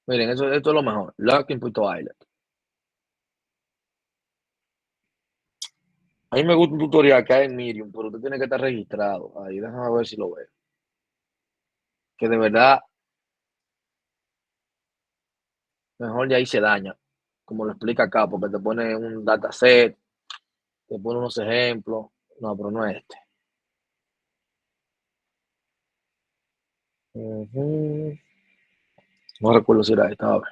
Miren, esto es lo mejor. Lock Input Island. A mí me gusta un tutorial que hay en Medium, pero usted tiene que estar registrado. Ahí, déjame ver si lo veo. Que de verdad, mejor de ahí se daña. Como lo explica acá, porque te pone un dataset, te pone unos ejemplos. No, pero no es este. Ujú. No recuerdo si era esta. A ver.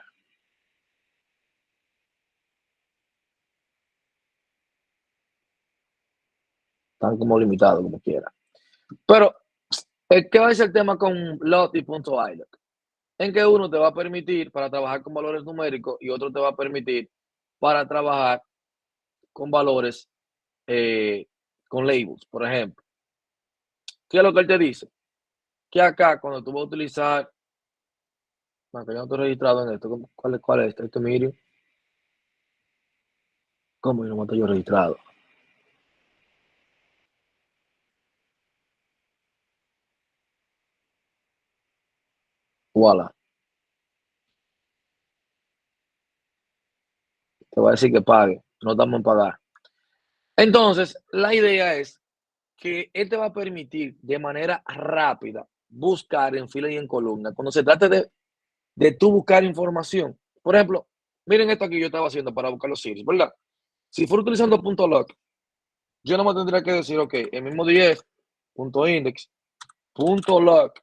Están como limitados, como quiera. Pero, ¿qué va a ser el tema con Lot y punto .island? En que uno te va a permitir para trabajar con valores numéricos y otro te va a permitir para trabajar con valores con labels, por ejemplo. ¿Qué es lo que él te dice? Que acá, cuando tú vas a utilizar, bueno, que yo no estoy registrado en esto, ¿cuál es este? Este Medium. ¿Cómo yo no estoy yo registrado? Voilà. Te voy a decir que pague. No estamos en pagar. Entonces, la idea es que él te va a permitir de manera rápida buscar en fila y en columna. Cuando se trate de tú buscar información. Por ejemplo, miren esto que yo estaba haciendo para buscar los series, ¿verdad? Si fuera utilizando .loc, yo no me tendría que decir, ok, el mismo 10, .index, .loc.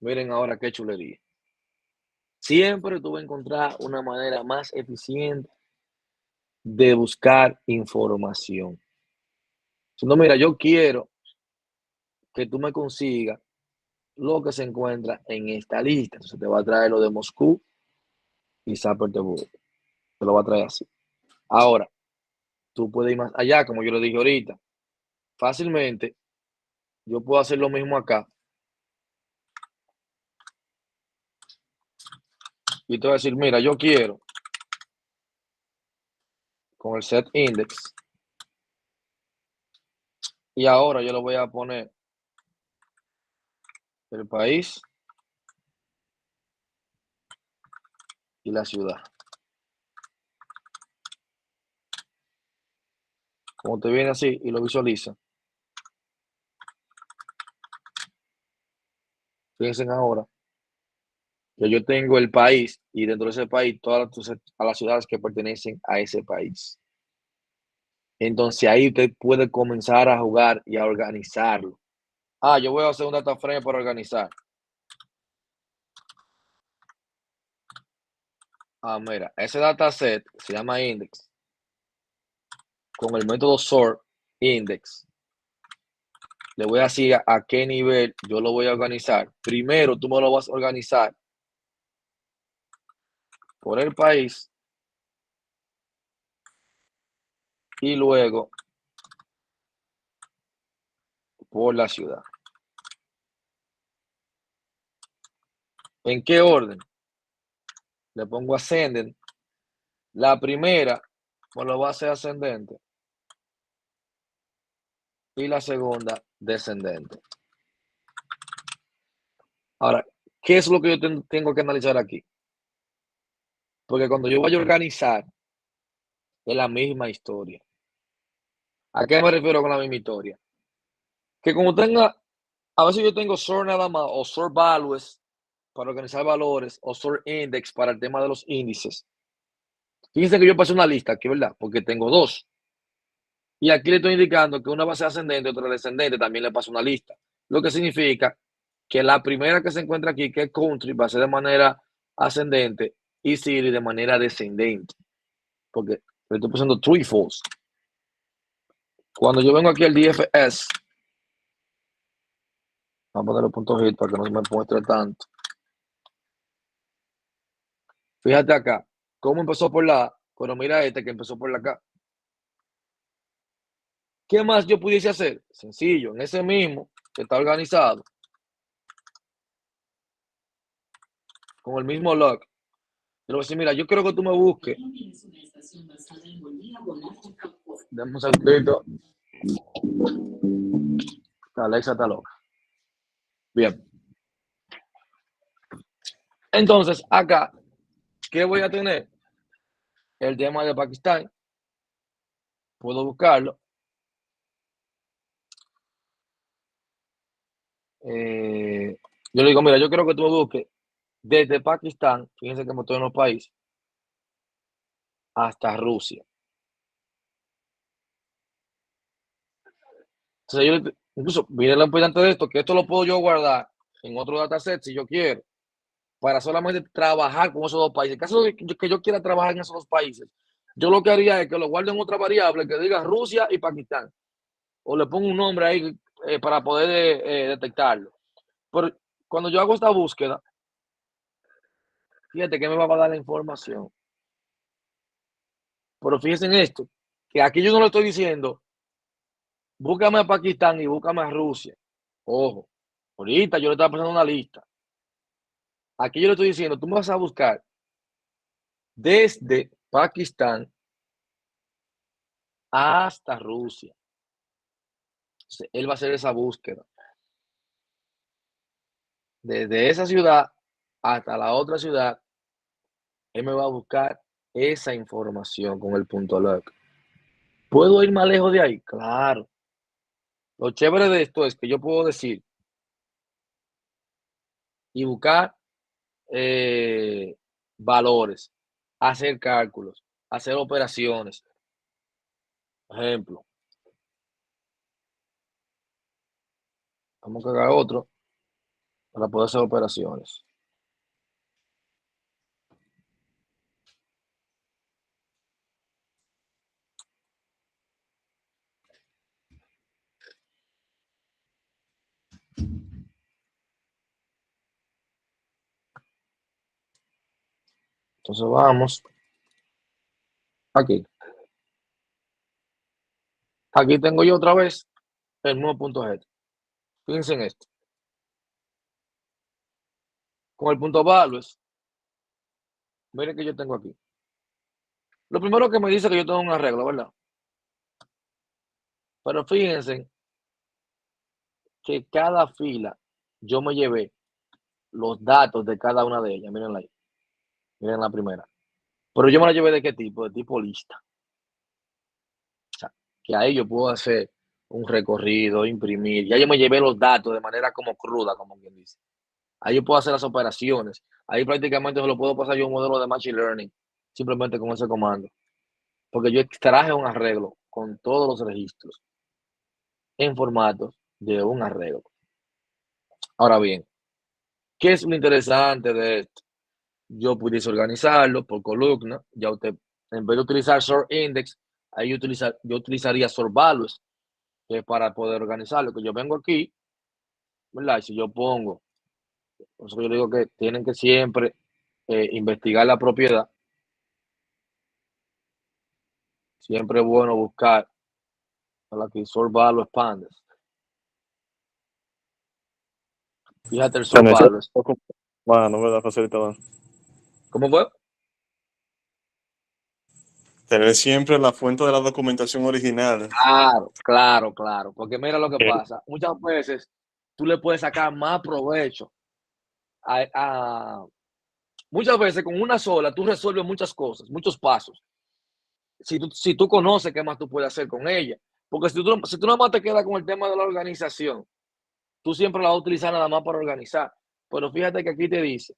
Miren ahora qué chulería. Siempre tú vas a encontrar una manera más eficiente de buscar información. No, mira, yo quiero que tú me consigas lo que se encuentra en esta lista. Entonces te va a traer lo de Moscú y San Petersburgo. Te lo va a traer así. Ahora, tú puedes ir más allá, como yo lo dije ahorita. Fácilmente, yo puedo hacer lo mismo acá. Y te voy a decir, mira, yo quiero con el set index. Y ahora yo le voy a poner el país y la ciudad. Como te viene así y lo visualiza. Fíjense ahora que yo tengo el país y dentro de ese país todas las ciudades que pertenecen a ese país. Entonces ahí usted puede comenzar a jugar y a organizarlo. Ah, yo voy a hacer un data frame para organizar. Ah, mira, ese dataset se llama index. Con el método sort index. Le voy a decir a qué nivel yo lo voy a organizar. Primero tú me lo vas a organizar por el país y luego por la ciudad. ¿En qué orden? Le pongo ascendente. La primera me lo va a hacer ascendente y la segunda descendente. Ahora, ¿qué es lo que yo tengo que analizar aquí? Porque cuando yo vaya a organizar, es la misma historia. ¿A qué me refiero con la misma historia? Que como tenga, a veces yo tengo sort nada más o sort values para organizar valores o sort index para el tema de los índices. Fíjense que yo pasé una lista aquí, ¿verdad? Porque tengo dos. Y aquí le estoy indicando que una va a ser ascendente y otra descendente, también le paso una lista. Lo que significa que la primera que se encuentra aquí, que es country, va a ser de manera ascendente y city de manera descendente. Porque le estoy pasando true y false. Cuando yo vengo aquí al DFS, vamos a poner los puntos hit para que no se me muestre tanto. Fíjate acá, cómo empezó por la A, pero mira este que empezó por la K. ¿Qué más yo pudiese hacer? Sencillo, en ese mismo que está organizado, con el mismo log. Yo le voy a decir, mira, yo quiero que tú me busques Dame un segundito. Alexa está loca. Bien. Entonces, acá, ¿qué voy a tener? El tema de Pakistán. Puedo buscarlo. Yo le digo, mira, yo quiero que tú me busques desde Pakistán, fíjense que me estoy en los países, hasta Rusia. Entonces, incluso, miren lo importante de esto, que esto lo puedo yo guardar en otro dataset si yo quiero, para solamente trabajar con esos dos países. En caso de que yo quiera trabajar en esos dos países, yo lo que haría es que lo guarde en otra variable que diga Rusia y Pakistán, o le pongo un nombre ahí para poder detectarlo. Pero cuando yo hago esta búsqueda, fíjate que me va a dar la información. Pero fíjense en esto, que aquí yo no le estoy diciendo, búscame a Pakistán y búscame a Rusia. Ojo, ahorita yo le estaba pasando una lista. Aquí yo le estoy diciendo, tú me vas a buscar desde Pakistán hasta Rusia. Entonces, él va a hacer esa búsqueda. Desde esa ciudad hasta la otra ciudad, él me va a buscar esa información con el punto loc. ¿Puedo ir más lejos de ahí? Claro. Lo chévere de esto es que yo puedo decir y buscar valores, hacer cálculos, hacer operaciones. Ejemplo, vamos a cargar otro para poder hacer operaciones. Entonces vamos aquí. Aquí tengo yo otra vez el mismo punto G. Fíjense en esto. Con el punto values, miren que yo tengo aquí. Lo primero que me dice que yo tengo un arreglo, ¿verdad? Pero fíjense que cada fila yo me llevé los datos de cada una de ellas. Miren ahí. Miren la primera. Pero yo me la llevé de qué tipo? De tipo lista. O sea, que ahí yo puedo hacer un recorrido, imprimir. Ya yo me llevé los datos de manera como cruda, como quien dice. Ahí yo puedo hacer las operaciones. Ahí prácticamente se lo puedo pasar yo un modelo de Machine Learning, simplemente con ese comando. Porque yo extraje un arreglo con todos los registros en formato de un arreglo. Ahora bien, ¿qué es lo interesante de esto? Yo pudiese organizarlo por columna. Ya usted, en vez de utilizar sort index, ahí yo utilizaría sort values para poder organizarlo. Que yo vengo aquí, ¿verdad? Y si yo pongo, por eso yo digo que tienen que siempre investigar la propiedad. Siempre es bueno buscar aquí sort value expandes. Fíjate el sort values. Bueno, ¿verdad? Facilitador. ¿Cómo fue? Tener siempre la fuente de la documentación original. Claro. Porque mira lo que pasa. Muchas veces tú le puedes sacar más provecho. Muchas veces con una sola tú resuelves muchas cosas, muchos pasos. Si tú conoces qué más tú puedes hacer con ella. Porque si tú nada más te quedas con el tema de la organización, tú siempre la vas a utilizar nada más para organizar. Pero fíjate que aquí te dice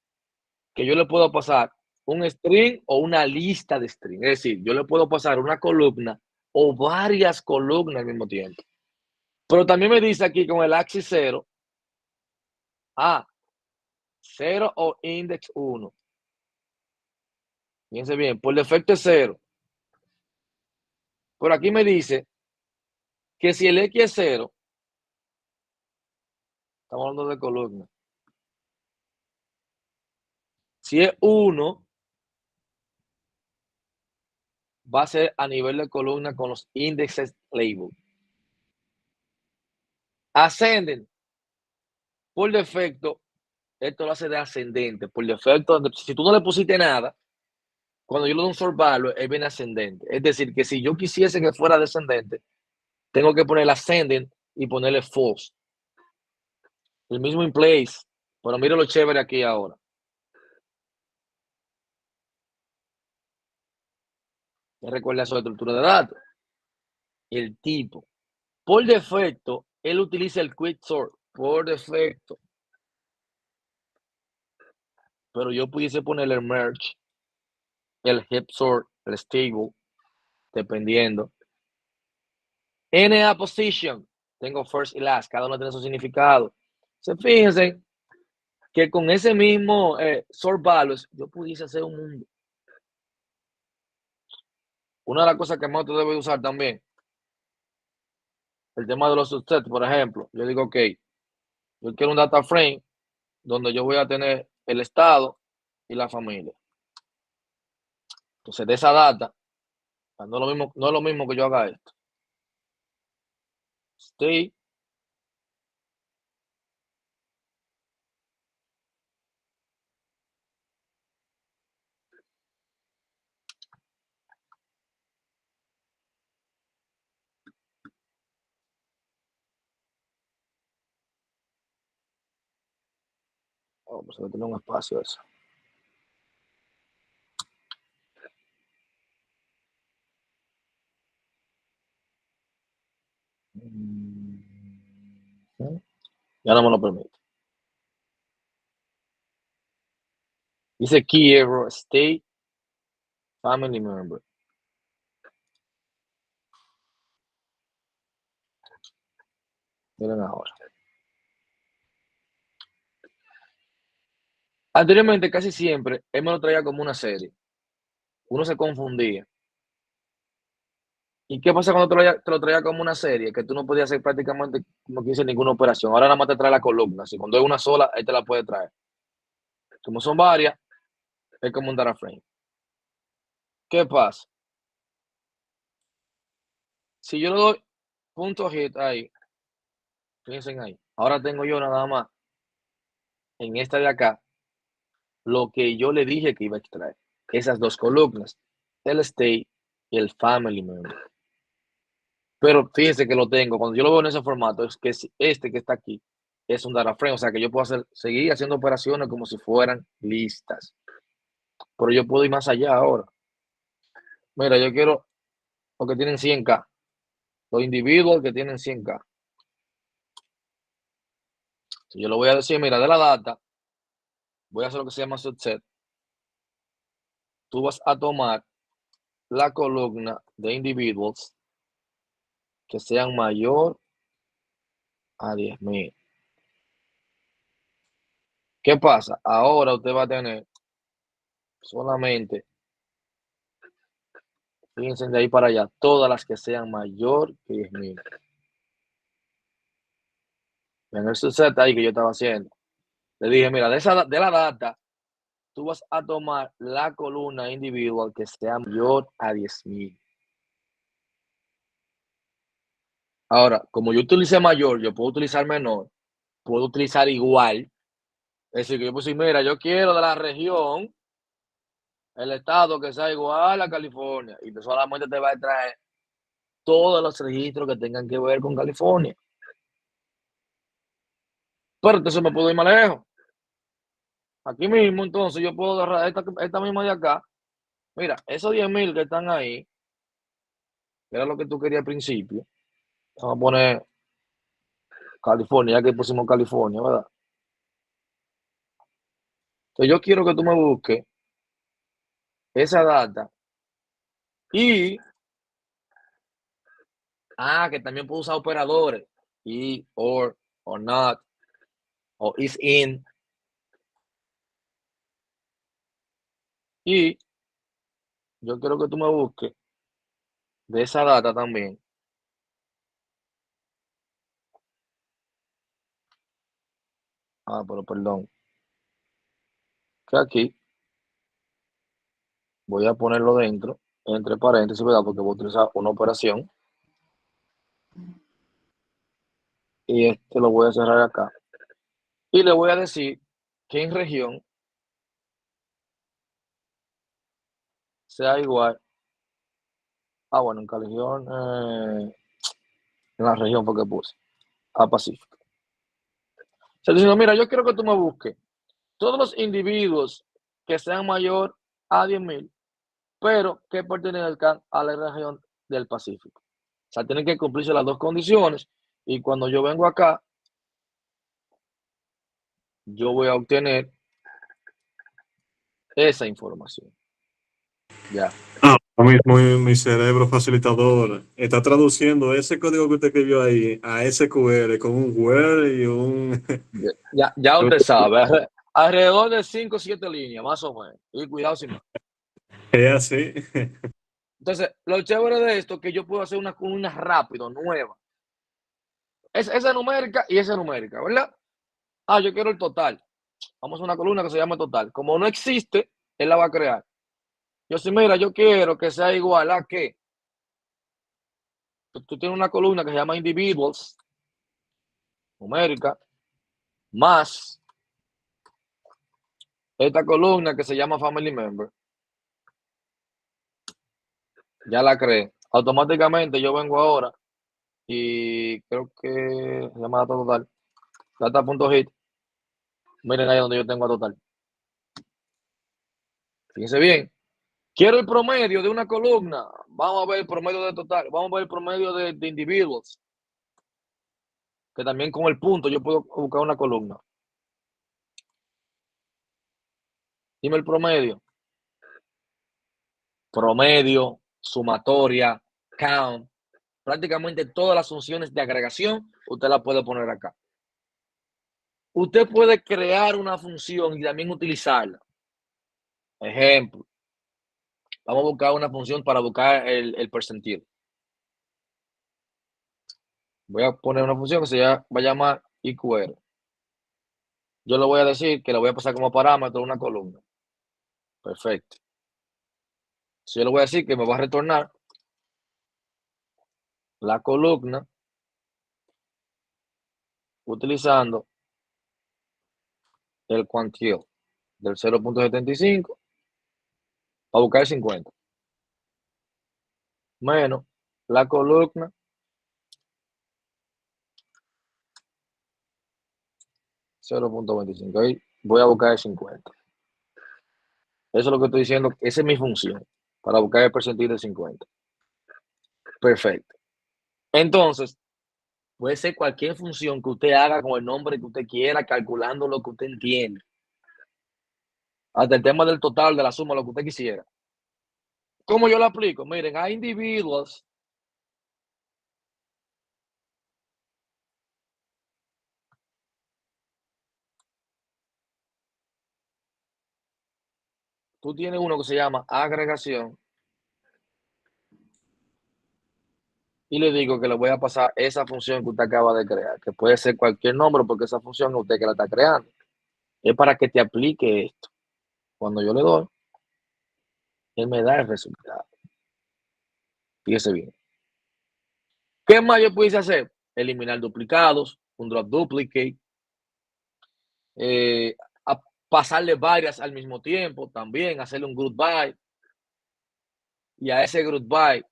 que yo le puedo pasar un string o una lista de string. Es decir, yo le puedo pasar una columna o varias columnas al mismo tiempo. Pero también me dice aquí con el axis 0, 0 o index 1. Fíjense bien, por defecto es 0. Pero aquí me dice que si el X es 0, estamos hablando de columna. Si es 1, va a ser a nivel de columna con los índices label. Ascenden. Por defecto, esto lo hace de ascendente. Por defecto, si tú no le pusiste nada, cuando yo le doy un sort value, él viene ascendente. Es decir, que si yo quisiese que fuera descendente, tengo que poner ascending y ponerle false. El mismo in place. Pero mira lo chévere aquí ahora. Recuerda su estructura de datos. El tipo. Por defecto, él utiliza el quick sort. Por defecto. Pero yo pudiese ponerle el merge, el heap sort, el stable, dependiendo. NA position. Tengo first y last. Cada uno tiene su significado. Fíjense que con ese mismo sort values, yo pudiese hacer un mundo. Una de las cosas que más tú debes usar también, el tema de los subsets, por ejemplo. Yo digo, ok, yo quiero un data frame donde yo voy a tener el estado y la familia. Entonces, de esa data, no es lo mismo que yo haga esto. State. Oh, pues debe tener un espacio eso. Ya no me lo permite. Dice key error, state, family member. Miren ahora. Anteriormente, casi siempre, él me lo traía como una serie. Uno se confundía. ¿Y qué pasa cuando te lo traía como una serie? Que tú no podías hacer prácticamente, como que dice, ninguna operación. Ahora nada más te trae la columna. Si cuando es una sola, él te la puede traer. Como son varias, es como un data frame. ¿Qué pasa? Si yo le doy punto hit ahí, piensen ahí. Ahora tengo yo nada más en esta de acá lo que yo le dije que iba a extraer. Esas dos columnas, el state y el family member. Pero fíjense que lo tengo. Cuando yo lo veo en ese formato, es que este que está aquí es un data frame. O sea que yo puedo seguir haciendo operaciones como si fueran listas. Pero yo puedo ir más allá ahora. Mira, yo quiero los que tienen 100K. Los individuos que tienen 100K. Si yo le voy a decir, mira, de la data, voy a hacer lo que se llama subset. Tú vas a tomar la columna de individuals que sean mayor a 10,000. ¿Qué pasa? Ahora usted va a tener solamente, fíjense de ahí para allá, todas las que sean mayor que 10,000. En el subset ahí que yo estaba haciendo, le dije, mira, de la data, tú vas a tomar la columna individual que sea mayor a 10,000. Ahora, como yo utilicé mayor, yo puedo utilizar menor, puedo utilizar igual. Es decir, que yo puse, mira, yo quiero de la región, el estado que sea igual a California, y solamente te va a traer todos los registros que tengan que ver con California. Pero entonces me puedo ir más lejos. Aquí mismo, entonces, yo puedo agarrar esta misma de acá. Mira, esos 10,000 que están ahí, que era lo que tú querías al principio. Vamos a poner California, ya que pusimos California, ¿verdad? Entonces yo quiero que tú me busques esa data y, que también puedo usar operadores, y, or not, o is in, y yo quiero que tú me busques de esa data también. Pero perdón, que aquí voy a ponerlo dentro, entre paréntesis, ¿verdad? Porque voy a utilizar una operación. Y este lo voy a cerrar acá. Y le voy a decir que en región sea igual. Ah, bueno, en California, en la región porque puse, a Pacífico. Se dice, mira, yo quiero que tú me busques todos los individuos que sean mayor a 10,000, pero que pertenezcan a la región del Pacífico. O sea, tienen que cumplirse las dos condiciones y cuando yo vengo acá, yo voy a obtener esa información. Ya. Mi cerebro facilitador está traduciendo ese código que usted escribió ahí a SQL con un Word y un... Ya usted sabe, alrededor de 5 o 7 líneas, más o menos. Y cuidado sin más. Es así. Entonces, lo chévere de esto es que yo puedo hacer una columna rápido, nueva. Esa numérica y esa numérica, ¿verdad? Ah, yo quiero el total. Vamos a una columna que se llama total. Como no existe, él la va a crear. Yo sí, mira, yo quiero que sea igual a que tú tienes una columna que se llama individuals, numérica, más esta columna que se llama family member. Ya la creé. Automáticamente yo vengo ahora y creo que se llama data total. Data.hit. Miren ahí donde yo tengo a total. Fíjense bien. Quiero el promedio de una columna. Vamos a ver el promedio de total. Vamos a ver el promedio de individuals. Que también con el punto yo puedo buscar una columna. Dime el promedio. Promedio, sumatoria, count. Prácticamente todas las funciones de agregación usted la puede poner acá. Usted puede crear una función y también utilizarla. Ejemplo. Vamos a buscar una función para buscar el percentil. Voy a poner una función que va a llamar IQR. Yo le voy a decir que le voy a pasar como parámetro una columna. Perfecto. Si yo le voy a decir que me va a retornar la columna utilizando el quantile del 0.75 para buscar el 50. Menos la columna .25. Ahí voy a buscar el 50. Eso es lo que estoy diciendo. Esa es mi función para buscar el percentil de 50. Perfecto. Entonces, puede ser cualquier función que usted haga con el nombre que usted quiera, calculando lo que usted entiende. Hasta el tema del total, de la suma, lo que usted quisiera. ¿Cómo yo lo aplico? Miren, a individuals, tú tienes uno que se llama agregación y le digo que le voy a pasar esa función que usted acaba de crear, que puede ser cualquier nombre porque esa función es usted que la está creando. Es para que te aplique esto. Cuando yo le doy, él me da el resultado. Fíjese bien. ¿Qué más yo pudiese hacer? Eliminar duplicados, un drop duplicate, a pasarle varias al mismo tiempo, también hacerle un group by y a ese group by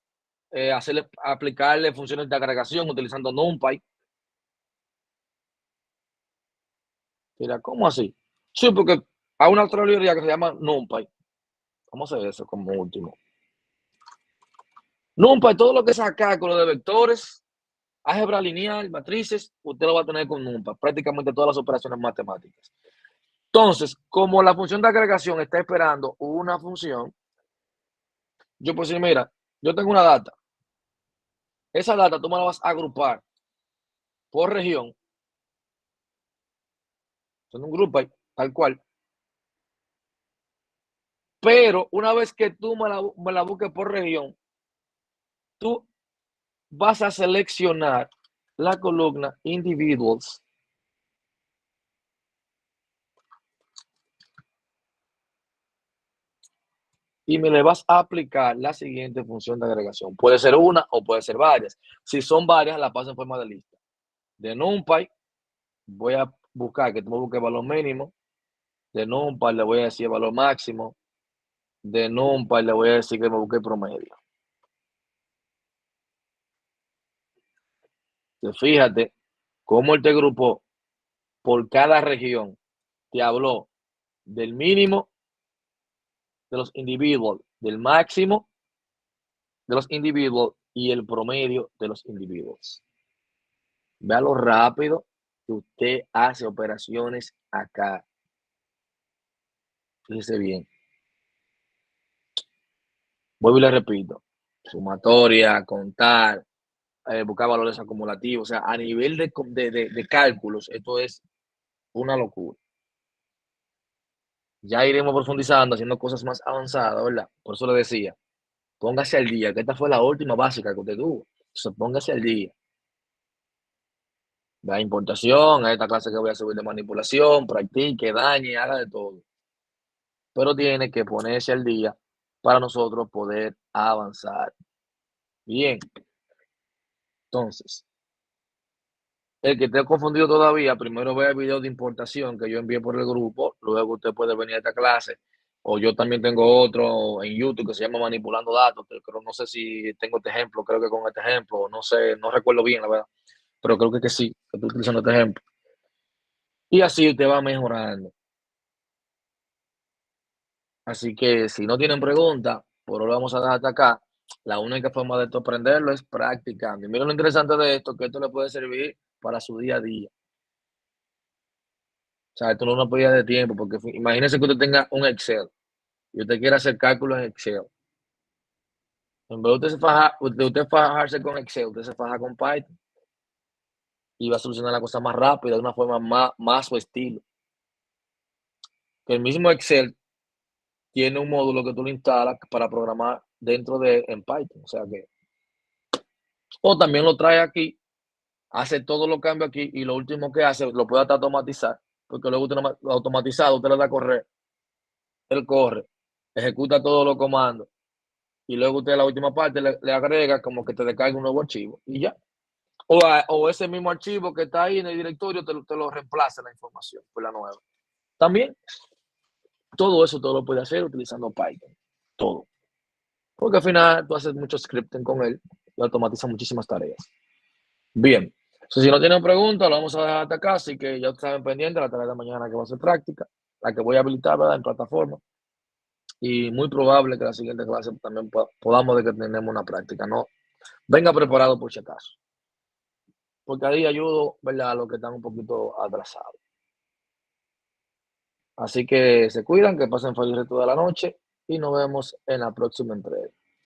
aplicarle funciones de agregación utilizando NumPy. Mira, ¿cómo así? Sí, porque hay una otra librería que se llama NumPy. Vamos a hacer eso como último. NumPy, todo lo que sea cálculo de vectores, álgebra lineal, matrices, usted lo va a tener con NumPy, prácticamente todas las operaciones matemáticas. Entonces, como la función de agregación está esperando una función, yo puedo decir, mira, yo tengo una data. Esa data tú me la vas a agrupar por región. Son un grupo ahí, tal cual. Pero una vez que tú me la busques por región, tú vas a seleccionar la columna individuals y me le vas a aplicar la siguiente función de agregación. Puede ser una o puede ser varias. Si son varias, la paso en forma de lista. De NumPy, voy a buscar que tú me busques valor mínimo. De NumPy le voy a decir valor máximo. de NumPy, le voy a decir que me busque el promedio. Entonces, fíjate cómo él te grupó por cada región. Te habló del mínimo de los individuos, del máximo de los individuos y el promedio de los individuos. Vea lo rápido que usted hace operaciones acá. Fíjese bien. Vuelvo y le repito. Sumatoria, contar, buscar valores acumulativos. O sea, a nivel de cálculos, esto es una locura. Ya iremos profundizando, haciendo cosas más avanzadas, ¿verdad? Por eso le decía, póngase al día, que esta fue la última básica que usted tuvo. Entonces, póngase al día. La importación, a esta clase que voy a subir de manipulación, practique, dañe, haga de todo. Pero tiene que ponerse al día para nosotros poder avanzar. Bien. Entonces, el que esté confundido todavía, primero vea el video de importación que yo envié por el grupo, luego usted puede venir a esta clase, o yo también tengo otro en YouTube que se llama Manipulando Datos, pero no sé si tengo este ejemplo, creo que con este ejemplo, no sé, no recuerdo bien, la verdad, pero creo que sí, que estoy utilizando este ejemplo. Y así usted va mejorando. Así que si no tienen preguntas, por ahora vamos a dejar hasta acá. La única forma de esto aprenderlo es practicando. Y miren lo interesante de esto, que esto le puede servir para su día a día. O sea, esto no es una pérdida de tiempo, porque imagínese que usted tenga un Excel y usted quiere hacer cálculos en Excel. En vez de usted fajarse con Excel, usted se faja con Python y va a solucionar la cosa más rápida, de una forma más su estilo. Que el mismo Excel tiene un módulo que tú le instalas para programar dentro en Python. O sea que, o también lo trae aquí, hace todos los cambios aquí y lo último que hace lo puede hasta automatizar, porque luego usted lo automatizado, usted le da a correr, él corre, ejecuta todos los comandos y luego usted a la última parte le agrega como que te descarga un nuevo archivo y ya. O ese mismo archivo que está ahí en el directorio te lo reemplaza la información por la nueva. También, todo eso todo lo puede hacer utilizando Python. Todo. Porque al final tú haces mucho scripting con él y automatiza muchísimas tareas. Bien. Entonces, si no tienen preguntas, lo vamos a dejar hasta acá. Así que ya saben pendiente la tarea de mañana que va a ser práctica, la que voy a habilitar, ¿verdad? En plataforma. Y muy probable que la siguiente clase también podamos de que tenemos una práctica, ¿no? Venga preparado por si acaso. Porque ahí ayudo, ¿verdad? A los que están un poquito atrasados. Así que se cuidan, que pasen feliz resto de la noche y nos vemos en la próxima entrega.